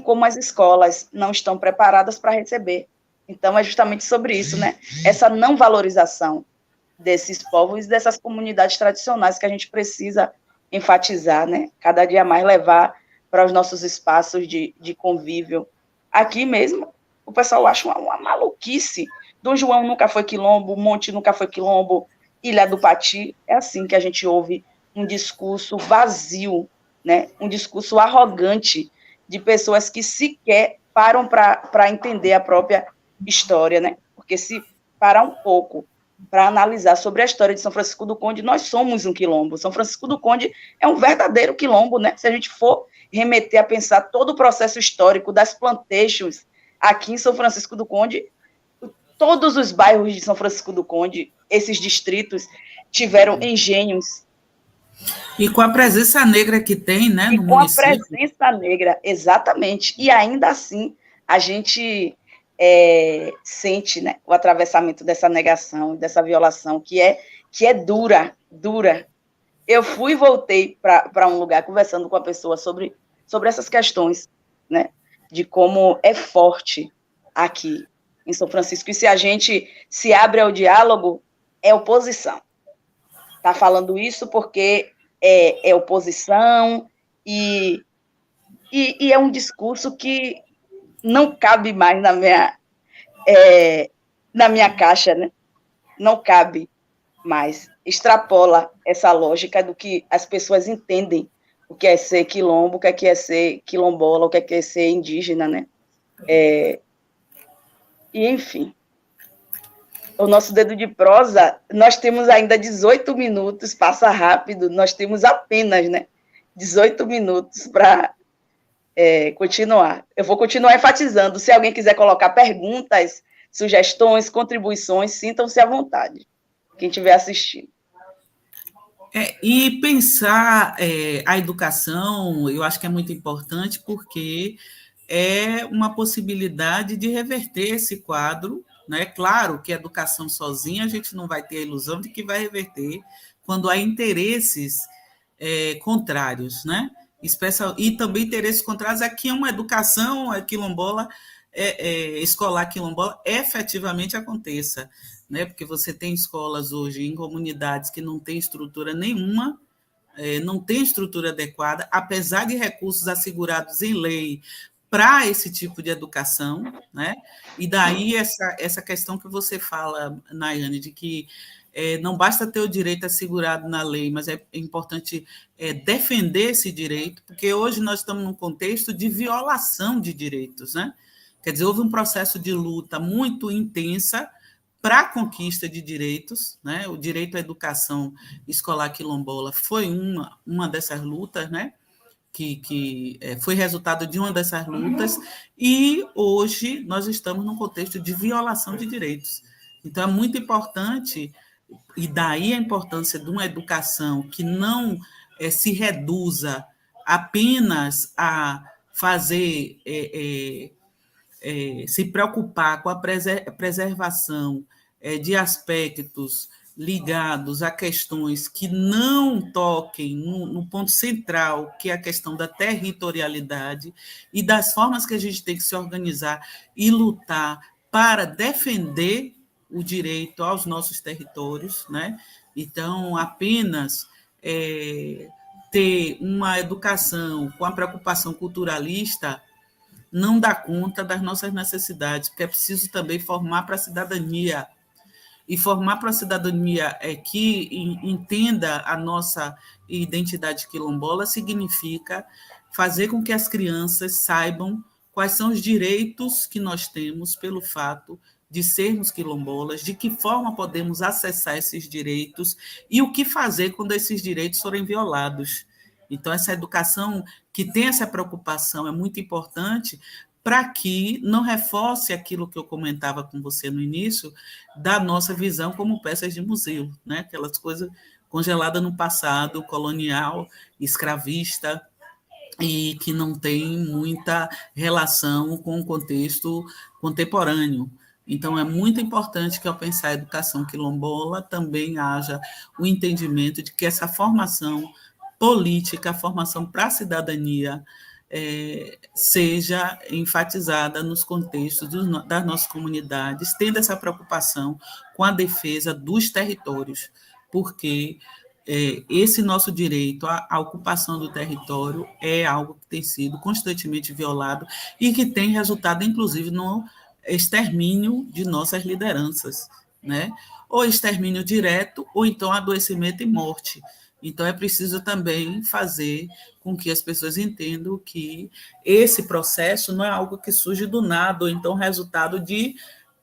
S2: como as escolas não estão preparadas para receber. Então, é justamente sobre isso, né? Essa não valorização desses povos e dessas comunidades tradicionais que a gente precisa enfatizar, né? Cada dia mais levar para os nossos espaços de convívio. Aqui mesmo, o pessoal acha uma maluquice. Dom João nunca foi quilombo, Monte nunca foi quilombo, Ilha do Pati. É assim que a gente ouve um discurso vazio, né? Um discurso arrogante de pessoas que sequer param para entender a própria história, né? Porque se parar um pouco para analisar sobre a história de São Francisco do Conde, nós somos um quilombo. São Francisco do Conde é um verdadeiro quilombo, né? Se a gente for remeter a pensar todo o processo histórico das plantations aqui em São Francisco do Conde, todos os bairros de São Francisco do Conde, esses distritos, tiveram engenhos.
S3: E com a presença negra que tem, né, no município.
S2: Com a presença negra, exatamente. E ainda assim, a gente sente, né, o atravessamento dessa negação, dessa violação, que é dura. Eu fui e voltei para um lugar conversando com a pessoa sobre essas questões, né, de como é forte aqui em São Francisco. E se a gente se abre ao diálogo, é oposição. Está falando isso porque é oposição e é um discurso que não cabe mais na minha caixa, né? Não cabe mais. Extrapola essa lógica do que as pessoas entendem o que é ser quilombo, o que é ser quilombola, o que é ser indígena, né? E, enfim, o nosso dedo de prosa, nós temos ainda 18 minutos, passa rápido, nós temos apenas, né, 18 minutos para continuar. Eu vou continuar enfatizando. Se alguém quiser colocar perguntas, sugestões, contribuições, sintam-se à vontade, quem estiver assistindo.
S3: E pensar a educação, eu acho que é muito importante, porque é uma possibilidade de reverter esse quadro, né? Claro que a educação sozinha, a gente não vai ter a ilusão de que vai reverter quando há interesses contrários, né? E também interesses contrários a que uma educação quilombola, escolar quilombola, efetivamente aconteça, né? Porque você tem escolas hoje em comunidades que não têm estrutura nenhuma, não tem estrutura adequada, apesar de recursos assegurados em lei para esse tipo de educação, né? E daí essa questão que você fala, Nayane, de que não basta ter o direito assegurado na lei, mas é importante defender esse direito, porque hoje nós estamos num contexto de violação de direitos, né? Quer dizer, houve um processo de luta muito intensa para a conquista de direitos, né? O direito à educação escolar quilombola foi uma dessas lutas, né? Que foi resultado de uma dessas lutas, e hoje nós estamos num contexto de violação de direitos. Então, é muito importante, e daí a importância de uma educação que não se reduza apenas a fazer, se preocupar com a preservação de aspectos ligados a questões que não toquem no ponto central, que é a questão da territorialidade e das formas que a gente tem que se organizar e lutar para defender o direito aos nossos territórios, né? Então, apenas ter uma educação com a preocupação culturalista não dá conta das nossas necessidades, porque é preciso também formar para a cidadania. E formar para a cidadania que entenda a nossa identidade quilombola significa fazer com que as crianças saibam quais são os direitos que nós temos pelo fato de sermos quilombolas, de que forma podemos acessar esses direitos e o que fazer quando esses direitos forem violados. Então, essa educação que tem essa preocupação é muito importante, para que não reforce aquilo que eu comentava com você no início, da nossa visão como peças de museu, né? Aquelas coisas congelada no passado colonial, escravista, e que não tem muita relação com o contexto contemporâneo. Então, é muito importante que, ao pensar a educação quilombola, também haja o entendimento de que essa formação política, a formação para a cidadania, seja enfatizada nos contextos das nossas comunidades, tendo essa preocupação com a defesa dos territórios, porque esse nosso direito à ocupação do território é algo que tem sido constantemente violado e que tem resultado, inclusive, no extermínio de nossas lideranças, né? Ou extermínio direto, ou então adoecimento e morte. Então, é preciso também fazer com que as pessoas entendam que esse processo não é algo que surge do nada, ou então resultado de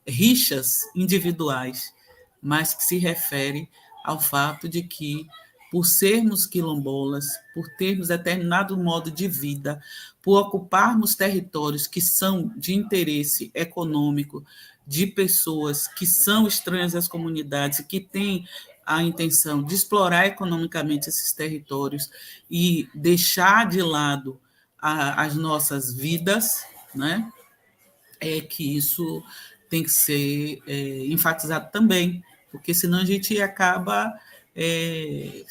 S3: rixas individuais, mas que se refere ao fato de que, por sermos quilombolas, por termos determinado modo de vida, por ocuparmos territórios que são de interesse econômico, de pessoas que são estranhas às comunidades e que têm a intenção de explorar economicamente esses territórios e deixar de lado as nossas vidas, né? É que isso tem que ser enfatizado também, porque senão a gente acaba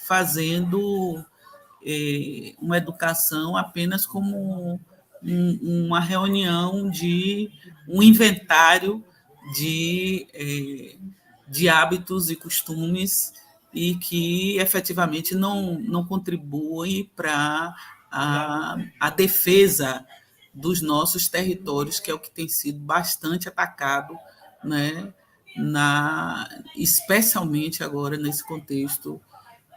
S3: fazendo uma educação apenas como uma reunião de um inventário de hábitos e costumes e que efetivamente não contribuem para a defesa dos nossos territórios, que é o que tem sido bastante atacado, né, especialmente agora nesse contexto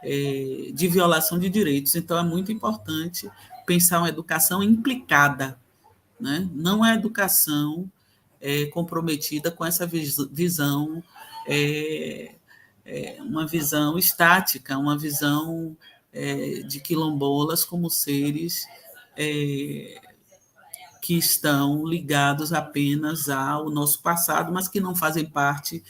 S3: de violação de direitos. Então, é muito importante pensar uma educação implicada, né? Não é educação comprometida com essa visão, uma visão estática, uma visão de quilombolas como seres que estão ligados apenas ao nosso passado, mas que não fazem parte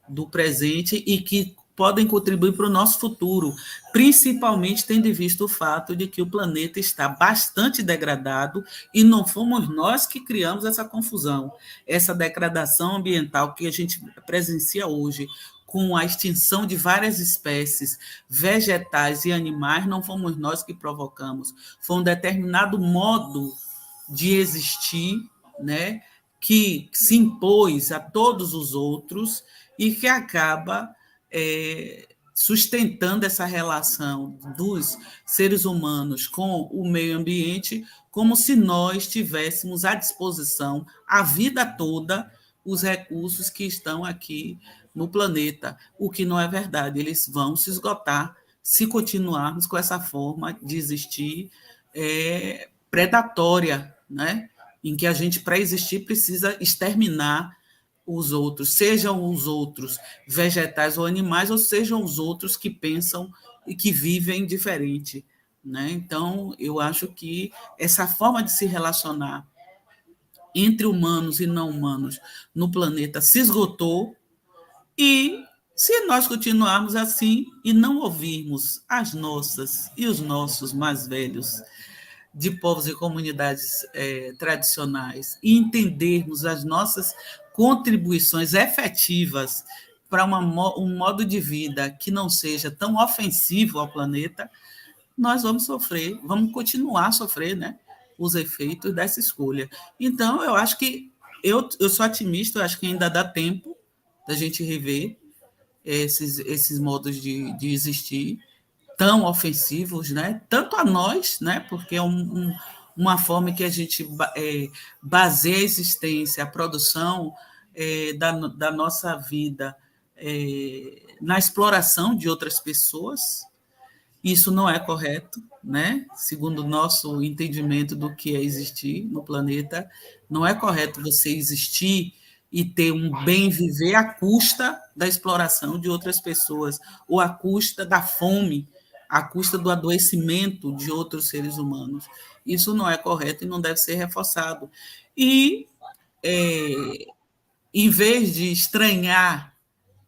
S3: do presente e que podem contribuir para o nosso futuro, principalmente tendo em vista o fato de que o planeta está bastante degradado e não fomos nós que criamos essa confusão, essa degradação ambiental que a gente presencia hoje, com a extinção de várias espécies vegetais e animais, não fomos nós que provocamos, foi um determinado modo de existir, né, que se impôs a todos os outros e que acaba sustentando essa relação dos seres humanos com o meio ambiente, como se nós tivéssemos à disposição a vida toda os recursos que estão aqui no planeta, o que não é verdade, eles vão se esgotar se continuarmos com essa forma de existir predatória, né? Em que a gente, para existir, precisa exterminar os outros, sejam os outros vegetais ou animais, ou sejam os outros que pensam e que vivem diferente, né? Então, eu acho que essa forma de se relacionar entre humanos e não humanos no planeta se esgotou, e se nós continuarmos assim e não ouvirmos as nossas e os nossos mais velhos de povos e comunidades tradicionais e entendermos as nossas contribuições efetivas para um modo de vida que não seja tão ofensivo ao planeta, nós vamos sofrer, vamos continuar a sofrer, né, os efeitos dessa escolha. Então, eu acho que eu sou otimista, eu acho que ainda dá tempo da gente rever esses modos de existir, tão ofensivos, né? Tanto a nós, né? Porque é uma forma que a gente baseia a existência, a produção da nossa vida na exploração de outras pessoas. Isso não é correto, né? Segundo o nosso entendimento do que é existir no planeta, não é correto você existir e ter um bem viver à custa da exploração de outras pessoas, ou à custa da fome, à custa do adoecimento de outros seres humanos. Isso não é correto e não deve ser reforçado. E, em vez de estranhar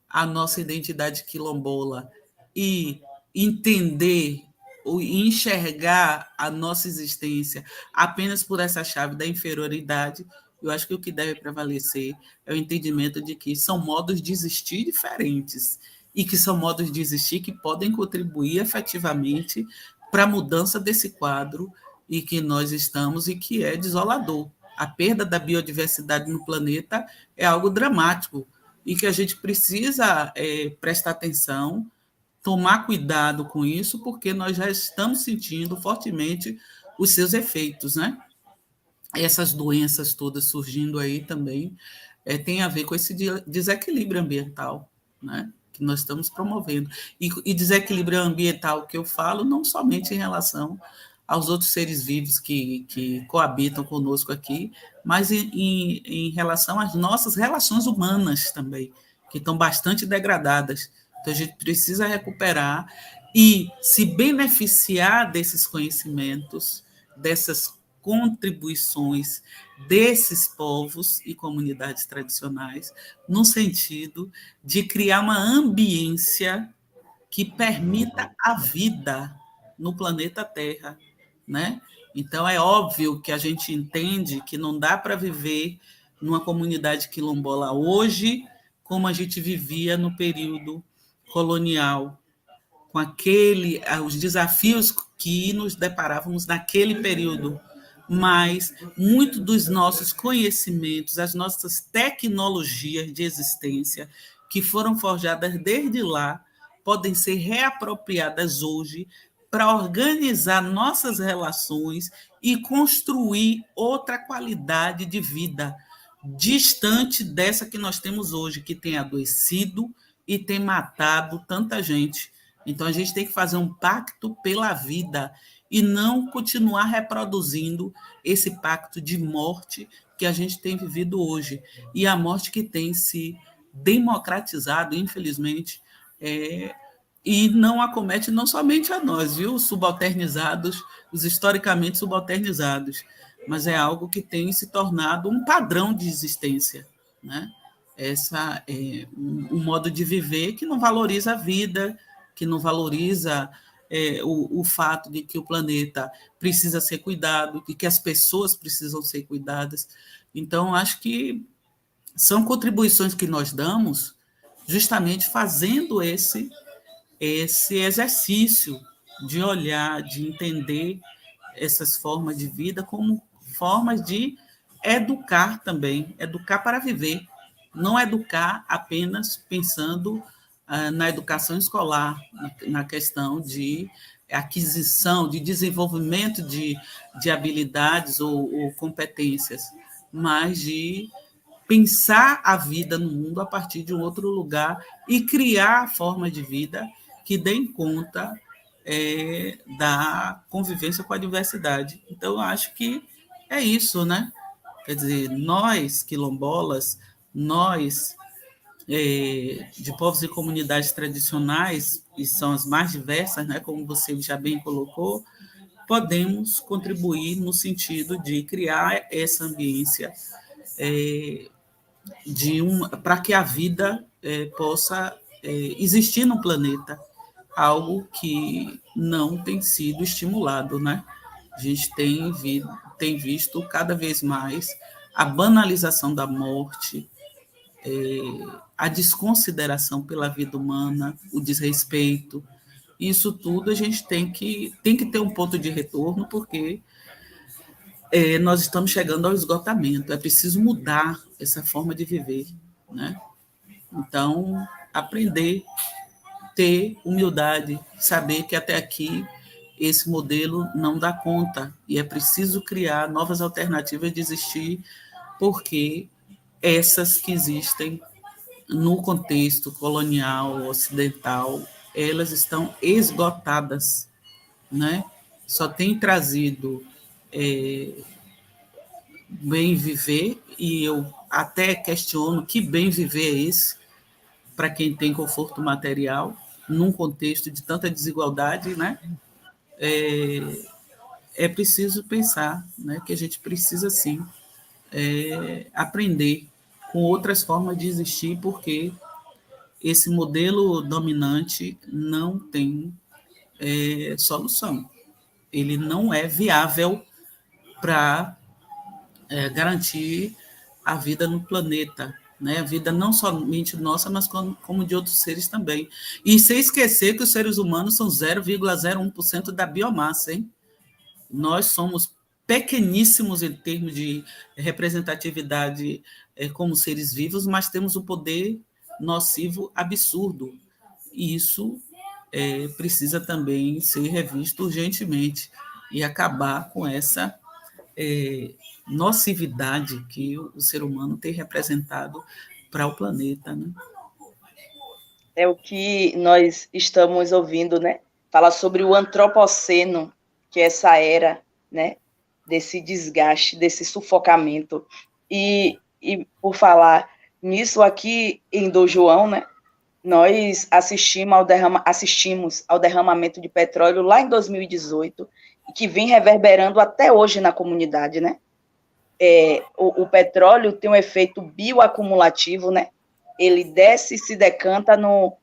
S3: a nossa identidade quilombola e entender ou enxergar a nossa existência apenas por essa chave da inferioridade, eu acho que o que deve prevalecer é o entendimento de que são modos de existir diferentes e que são modos de existir que podem contribuir efetivamente para a mudança desse quadro e que nós estamos e que é desolador. A perda da biodiversidade no planeta é algo dramático e que a gente precisa prestar atenção, tomar cuidado com isso, porque nós já estamos sentindo fortemente os seus efeitos, né? Essas doenças todas surgindo aí também tem a ver com esse desequilíbrio ambiental, né? Que nós estamos promovendo. E desequilíbrio ambiental que eu falo não somente em relação aos outros seres vivos que coabitam conosco aqui, mas em relação às nossas relações humanas também, que estão bastante degradadas. Então, a gente precisa recuperar e se beneficiar desses conhecimentos, dessas contribuições desses povos e comunidades tradicionais, no sentido de criar uma ambiência que permita a vida no planeta Terra, né? Então, é óbvio que a gente entende que não dá para viver numa comunidade quilombola hoje como a gente vivia no período colonial, com os desafios que nos deparávamos naquele período, mas muito dos nossos conhecimentos, as nossas tecnologias de existência, que foram forjadas desde lá, podem ser reapropriadas hoje para organizar nossas relações e construir outra qualidade de vida, distante dessa que nós temos hoje, que tem adoecido e tem matado tanta gente. Então, a gente tem que fazer um pacto pela vida e não continuar reproduzindo esse pacto de morte que a gente tem vivido hoje. E a morte que tem se democratizado, infelizmente, e não acomete não somente a nós, viu? Os subalternizados, os historicamente subalternizados, mas é algo que tem se tornado um padrão de existência, né? Essa é um modo de viver que não valoriza a vida, que não valoriza o fato de que o planeta precisa ser cuidado, de que as pessoas precisam ser cuidadas. Então, acho que são contribuições que nós damos justamente fazendo esse exercício de olhar, de entender essas formas de vida como formas de educar também, educar para viver, não educar apenas pensando na educação escolar, na questão de aquisição, de desenvolvimento de habilidades ou competências, mas de pensar a vida no mundo a partir de um outro lugar e criar forma de vida que dêem conta da convivência com a diversidade. Então, eu acho que é isso, né? Quer dizer, nós, quilombolas, nós, de povos e comunidades tradicionais, e são as mais diversas, né, como você já bem colocou, podemos contribuir no sentido de criar essa ambiência para que a vida possa existir no planeta, algo que não tem sido estimulado, né? A gente tem visto cada vez mais a banalização da morte, a desconsideração pela vida humana, o desrespeito. Isso tudo a gente tem que ter um ponto de retorno, porque nós estamos chegando ao esgotamento. É preciso mudar essa forma de viver, né? Então, aprender, ter humildade, saber que até aqui esse modelo não dá conta e é preciso criar novas alternativas de existir, porque essas que existem no contexto colonial, ocidental, elas estão esgotadas, né? Só tem trazido bem viver, e eu até questiono que bem viver é esse para quem tem conforto material, num contexto de tanta desigualdade, né? É preciso pensar, né, que a gente precisa, sim, aprender com outras formas de existir, porque esse modelo dominante não tem solução. Ele não é viável para garantir a vida no planeta, né? A vida não somente nossa, mas como de outros seres também. E sem esquecer que os seres humanos são 0,01% da biomassa, hein? Nós somos pequeníssimos em termos de representatividade como seres vivos, mas temos um poder nocivo absurdo. E isso precisa também ser revisto urgentemente e acabar com essa nocividade que o ser humano tem representado para o planeta, né?
S2: É o que nós estamos ouvindo, né? Fala sobre o antropoceno, que é essa era, né? Desse desgaste, desse sufocamento. E por falar nisso, aqui em Dom João, né? Nós assistimos ao derramamento de petróleo lá em 2018, que vem reverberando até hoje na comunidade, né? O petróleo tem um efeito bioacumulativo, né? Ele desce e se decanta no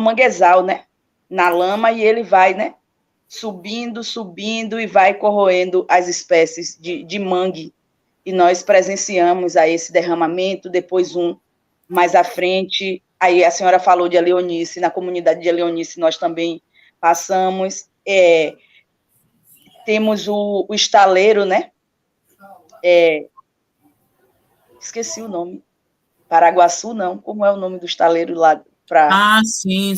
S2: manguezal, né? Na lama, e ele vai, né? Subindo e vai corroendo as espécies de mangue. E nós presenciamos aí esse derramamento, depois mais à frente. Aí a senhora falou de Leonice, na comunidade de Leonice nós também passamos. Temos o estaleiro, né? Esqueci o nome. Paraguaçu, não. Como é o nome do estaleiro lá?
S3: Sim.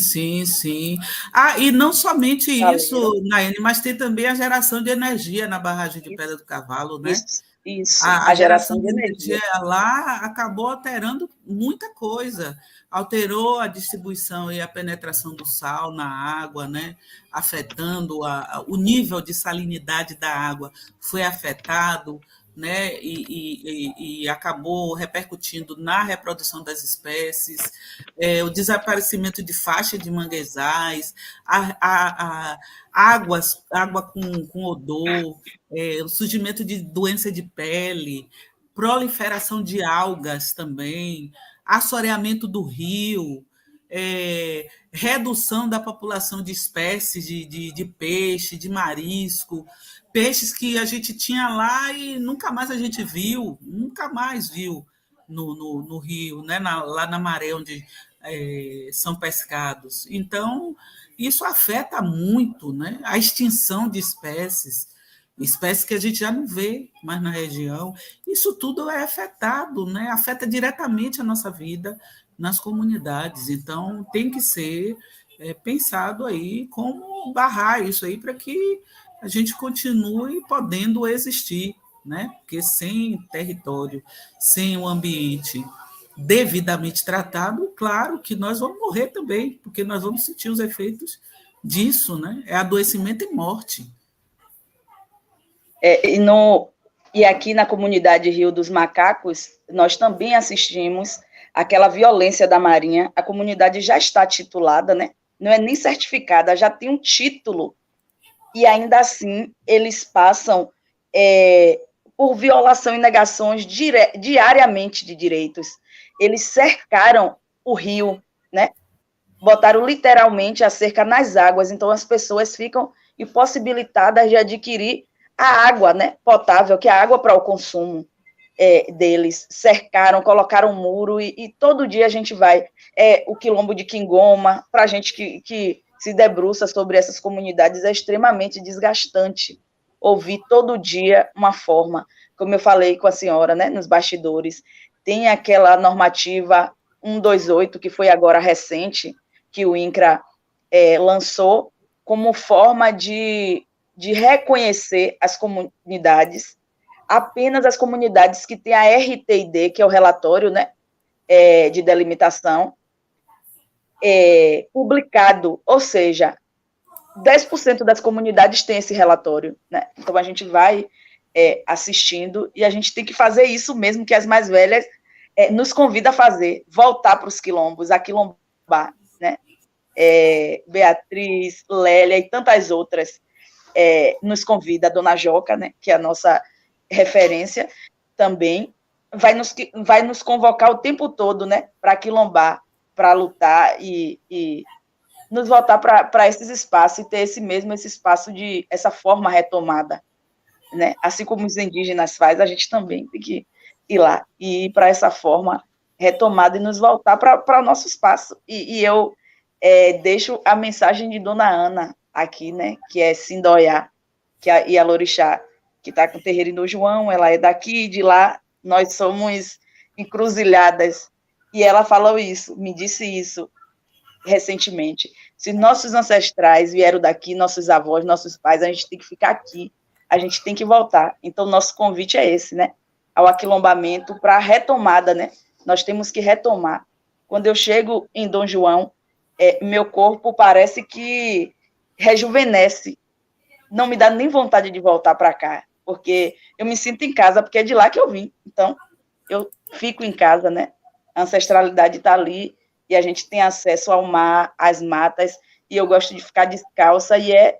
S3: E não somente isso, Naine, mas tem também a geração de energia na barragem de Pedra do Cavalo, né?
S2: Isso.
S3: A geração de energia lá acabou alterando muita coisa, alterou a distribuição e a penetração do sal na água, né? Afetando o nível de salinidade da água, foi afetado, né? E acabou repercutindo na reprodução das espécies, o desaparecimento de faixa de manguezais, água com odor, o surgimento de doença de pele, proliferação de algas também, assoreamento do rio, redução da população de espécies de peixe, de marisco, peixes que a gente tinha lá e nunca mais a gente viu, no rio, né? Lá na maré onde são pescados. Então, isso afeta muito, né? A extinção de espécies que a gente já não vê mais na região. Isso tudo é afetado, né? Afeta diretamente a nossa vida nas comunidades. Então, tem que ser pensado aí como barrar isso aí para que a gente continue podendo existir, né? Porque sem território, sem um ambiente devidamente tratado, claro que nós vamos morrer também, porque nós vamos sentir os efeitos disso, né? É adoecimento e morte.
S2: E aqui na comunidade Rio dos Macacos, nós também assistimos aquela violência da Marinha. A comunidade já está titulada, né? Não é nem certificada, já tem um título, e ainda assim eles passam por violação e negações diariamente de direitos. Eles cercaram o rio, né? Botaram literalmente a cerca nas águas, então as pessoas ficam impossibilitadas de adquirir a água, né, potável, que é a água para o consumo deles. Cercaram, colocaram um muro, e todo dia a gente vai, o quilombo de Quingoma, para a gente que se debruça sobre essas comunidades, é extremamente desgastante ouvir todo dia uma forma, como eu falei com a senhora, né, nos bastidores, tem aquela normativa 128, que foi agora recente, que o INCRA lançou como forma de reconhecer as comunidades, apenas as comunidades que têm a RTID, que é o relatório, né, de delimitação, publicado, ou seja, 10% das comunidades têm esse relatório, né? Então a gente vai assistindo, e a gente tem que fazer isso mesmo que as mais velhas nos convidam a fazer, voltar para os quilombos, a quilombar, né? Beatriz, Lélia e tantas outras nos convida, a Dona Joca, né, que é a nossa referência também, vai nos convocar o tempo todo, né, para quilombar, para lutar e nos voltar para esses espaços e ter esse espaço essa forma retomada, né? Assim como os indígenas fazem, a gente também tem que ir lá e ir para essa forma retomada e nos voltar para o nosso espaço. E eu deixo a mensagem de Dona Ana aqui, né? Que é Sindoiá, que é a Ialorixá, que está com o terreiro em João, ela é daqui e de lá, nós somos encruzilhadas. E ela falou isso, me disse isso recentemente. Se nossos ancestrais vieram daqui, nossos avós, nossos pais, a gente tem que ficar aqui, a gente tem que voltar. Então, nosso convite é esse, né? Ao aquilombamento, para a retomada, né? Nós temos que retomar. Quando eu chego em Dom João, meu corpo parece que rejuvenesce. Não me dá nem vontade de voltar para cá, porque eu me sinto em casa, porque é de lá que eu vim. Então, eu fico em casa, né? A ancestralidade está ali, e a gente tem acesso ao mar, às matas, e eu gosto de ficar descalça, e é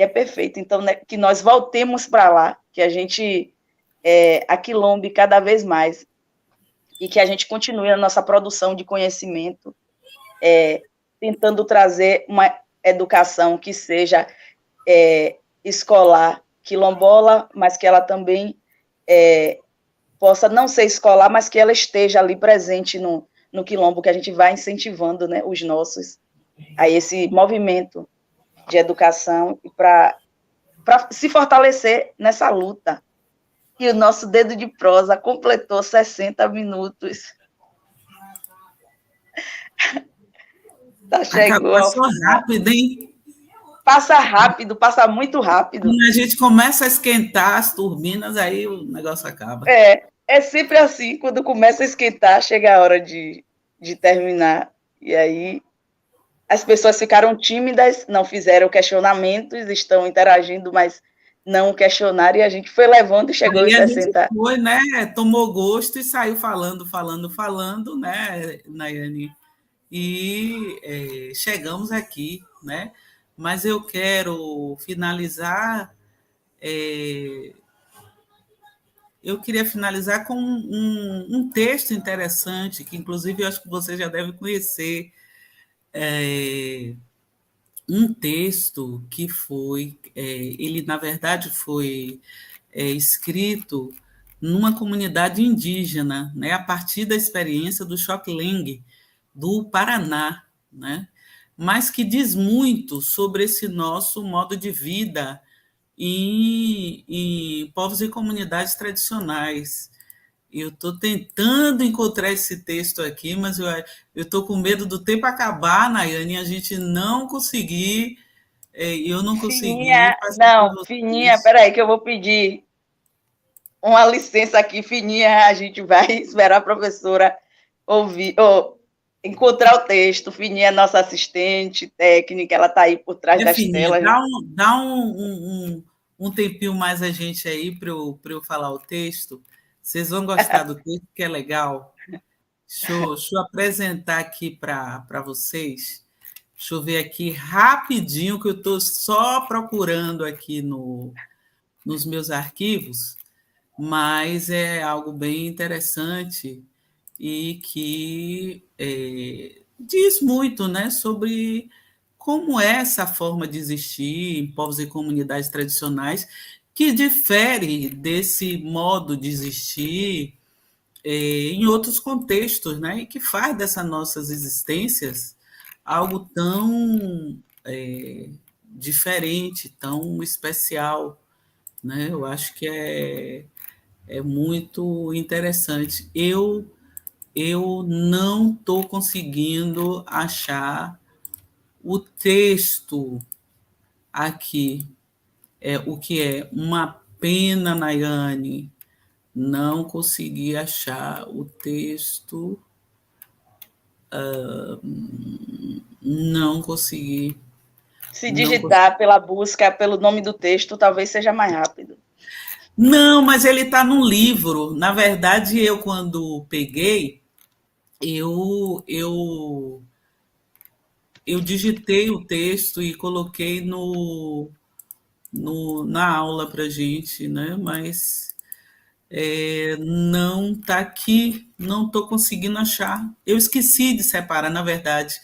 S2: perfeito. Então, né, que nós voltemos para lá, que a gente aquilombe cada vez mais, e que a gente continue a nossa produção de conhecimento, tentando trazer uma educação que seja escolar, quilombola, mas que ela também possa não ser escolar, mas que ela esteja ali presente no quilombo, que a gente vai incentivando, né, os nossos a esse movimento de educação para se fortalecer nessa luta. E o nosso dedo de prosa completou 60 minutos. Chegou.
S3: Passou rápido, hein?
S2: Passa rápido, passa muito rápido.
S3: Quando a gente começa a esquentar as turbinas, aí o negócio acaba.
S2: É sempre assim, quando começa a esquentar, chega a hora de terminar. E aí as pessoas ficaram tímidas, não fizeram questionamentos, estão interagindo, mas não questionaram, e a gente foi levando e chegou em 60.
S3: Foi, né? Tomou gosto e saiu falando, né, Nayane? E chegamos aqui, né? Mas eu quero finalizar. Eu queria finalizar com um texto interessante, que inclusive eu acho que você já deve conhecer. Um texto que ele na verdade foi escrito numa comunidade indígena, né, a partir da experiência do Xoklengue, do Paraná, né, mas que diz muito sobre esse nosso modo de vida em povos e comunidades tradicionais. Eu estou tentando encontrar esse texto aqui, mas eu estou com medo do tempo acabar, Nayane, e a gente não conseguir, eu não consegui.
S2: Fininha, peraí, que eu vou pedir uma licença aqui, Fininha, a gente vai esperar a professora ouvir, encontrar o texto. Fininha é nossa assistente técnica, ela está aí por trás das
S3: Fininha,
S2: telas.
S3: Dá um tempinho mais a gente aí para eu falar o texto. Vocês vão gostar do texto, que é legal. Deixa eu apresentar aqui para vocês. Deixa eu ver aqui rapidinho, que eu estou só procurando aqui nos meus arquivos, mas é algo bem interessante e que diz muito, né, sobre como é essa forma de existir em povos e comunidades tradicionais, que difere desse modo de existir em outros contextos, né? E que faz dessas nossas existências algo tão diferente, tão especial, né? Eu acho que é muito interessante. Eu não estou conseguindo achar o texto aqui. O que é uma pena, Nayane, não consegui achar o texto, não consegui.
S2: Se digitar pela busca, pelo nome do texto, talvez seja mais rápido.
S3: Não, mas ele está no livro. Na verdade, eu, quando peguei, eu digitei o texto e coloquei na aula para a gente, né? Mas não está aqui, não estou conseguindo achar. Eu esqueci de separar, na verdade.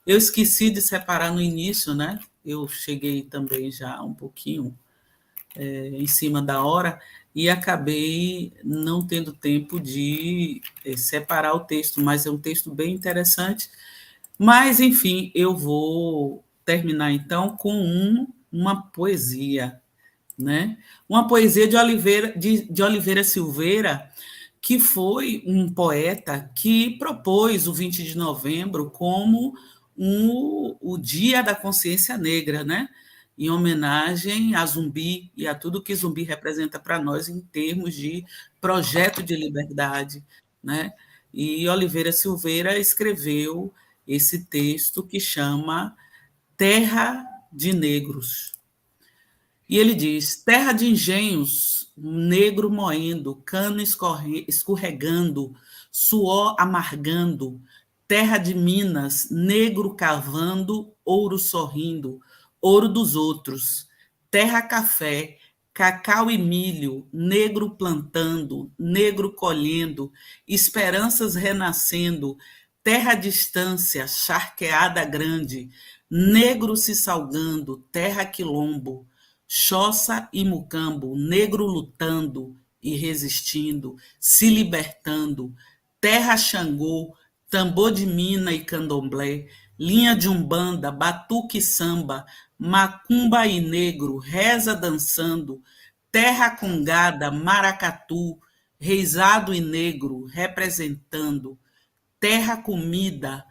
S3: Eu esqueci de separar no início, né? Eu cheguei também já um pouquinho em cima da hora e acabei não tendo tempo de separar o texto, mas é um texto bem interessante. Mas, enfim, eu vou terminar então com uma poesia, né? Uma poesia de Oliveira Silveira, que foi um poeta que propôs o 20 de novembro como o Dia da Consciência Negra, né? Em homenagem a Zumbi e a tudo que Zumbi representa para nós em termos de projeto de liberdade, né? E Oliveira Silveira escreveu esse texto que chama Terra de Negros. E ele diz: terra de engenhos, negro moendo, cano escorregando, suor amargando, terra de minas, negro cavando, ouro sorrindo, ouro dos outros, terra café, cacau e milho, negro plantando, negro colhendo, esperanças renascendo, terra distância, charqueada grande, negro se salgando, terra quilombo, Xhosa e Mucambo, negro lutando e resistindo, se libertando, terra Xangô, tambor de mina e candomblé, linha de umbanda, batuque e samba, macumba e negro, reza dançando, terra congada, maracatu, reizado e negro, representando, terra comida,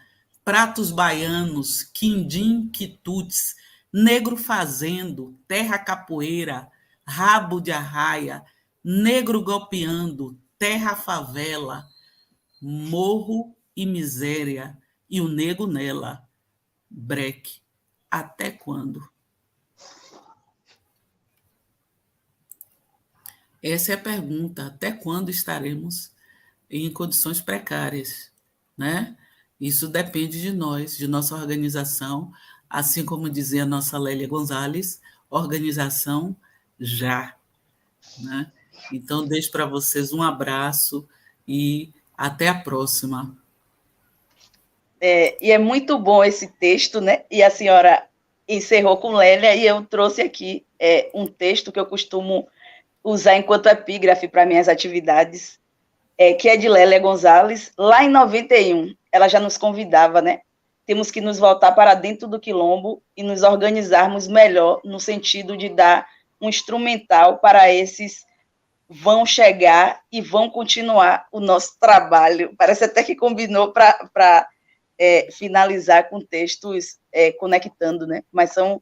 S3: pratos baianos, quindim, quitutes, negro fazendo, terra capoeira, rabo de arraia, negro golpeando, terra favela, morro e miséria, e o nego nela, breque. Até quando? Essa é a pergunta. Até quando estaremos em condições precárias, né? Isso depende de nós, de nossa organização, assim como dizia a nossa Lélia Gonzalez, organização já, né? Então, deixo para vocês um abraço e até a próxima.
S2: E é muito bom esse texto, né? E a senhora encerrou com Lélia, e eu trouxe aqui um texto que eu costumo usar enquanto epígrafe para minhas atividades, que é de Lélia Gonzalez, lá em 91. Ela já nos convidava, né? Temos que nos voltar para dentro do quilombo e nos organizarmos melhor, no sentido de dar um instrumental para esses vão chegar e vão continuar o nosso trabalho. Parece até que combinou para finalizar com textos conectando, né? Mas são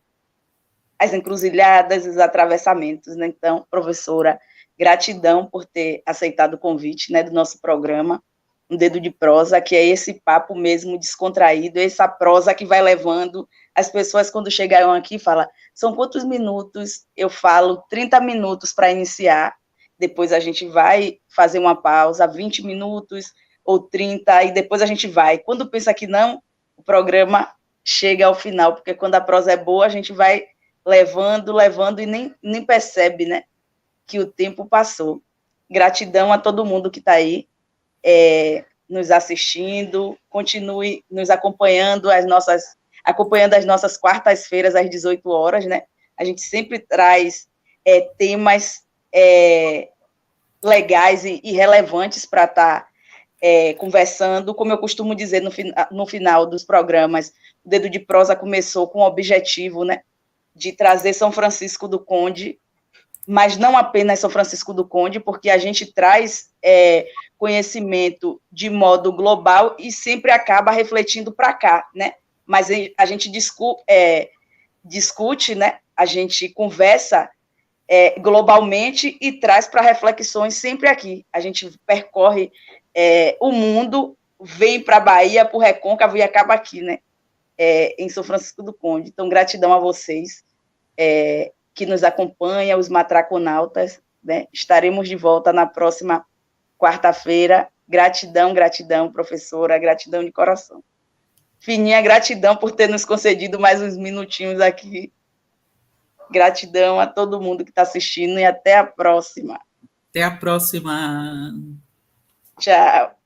S2: as encruzilhadas, os atravessamentos, né? Então, professora, gratidão por ter aceitado o convite, né, do nosso programa, Um Dedo de Prosa, que é esse papo mesmo descontraído, essa prosa que vai levando as pessoas, quando chegam aqui, falam, são quantos minutos? Eu falo 30 minutos para iniciar, depois a gente vai fazer uma pausa, 20 minutos ou 30, e depois a gente vai. Quando pensa que não, o programa chega ao final, porque quando a prosa é boa, a gente vai levando e nem percebe, né, que o tempo passou. Gratidão a todo mundo que está aí nos assistindo, continue nos acompanhando acompanhando as nossas quartas-feiras às 18 horas, né? A gente sempre traz temas legais e relevantes para estar conversando. Como eu costumo dizer no final dos programas, o Dedo de Prosa começou com o objetivo, né, de trazer São Francisco do Conde, mas não apenas São Francisco do Conde, porque a gente traz conhecimento de modo global e sempre acaba refletindo para cá, né? Mas a gente discute, né? A gente conversa globalmente e traz para reflexões sempre aqui. A gente percorre o mundo, vem para a Bahia, para o Recôncavo e acaba aqui, né? Em São Francisco do Conde. Então, gratidão a vocês que nos acompanham, os matraconautas, né? Estaremos de volta na próxima quarta-feira. Gratidão, gratidão, professora, gratidão de coração. Fininha, gratidão por ter nos concedido mais uns minutinhos aqui. Gratidão a todo mundo que está assistindo e até a próxima.
S3: Até a próxima.
S2: Tchau.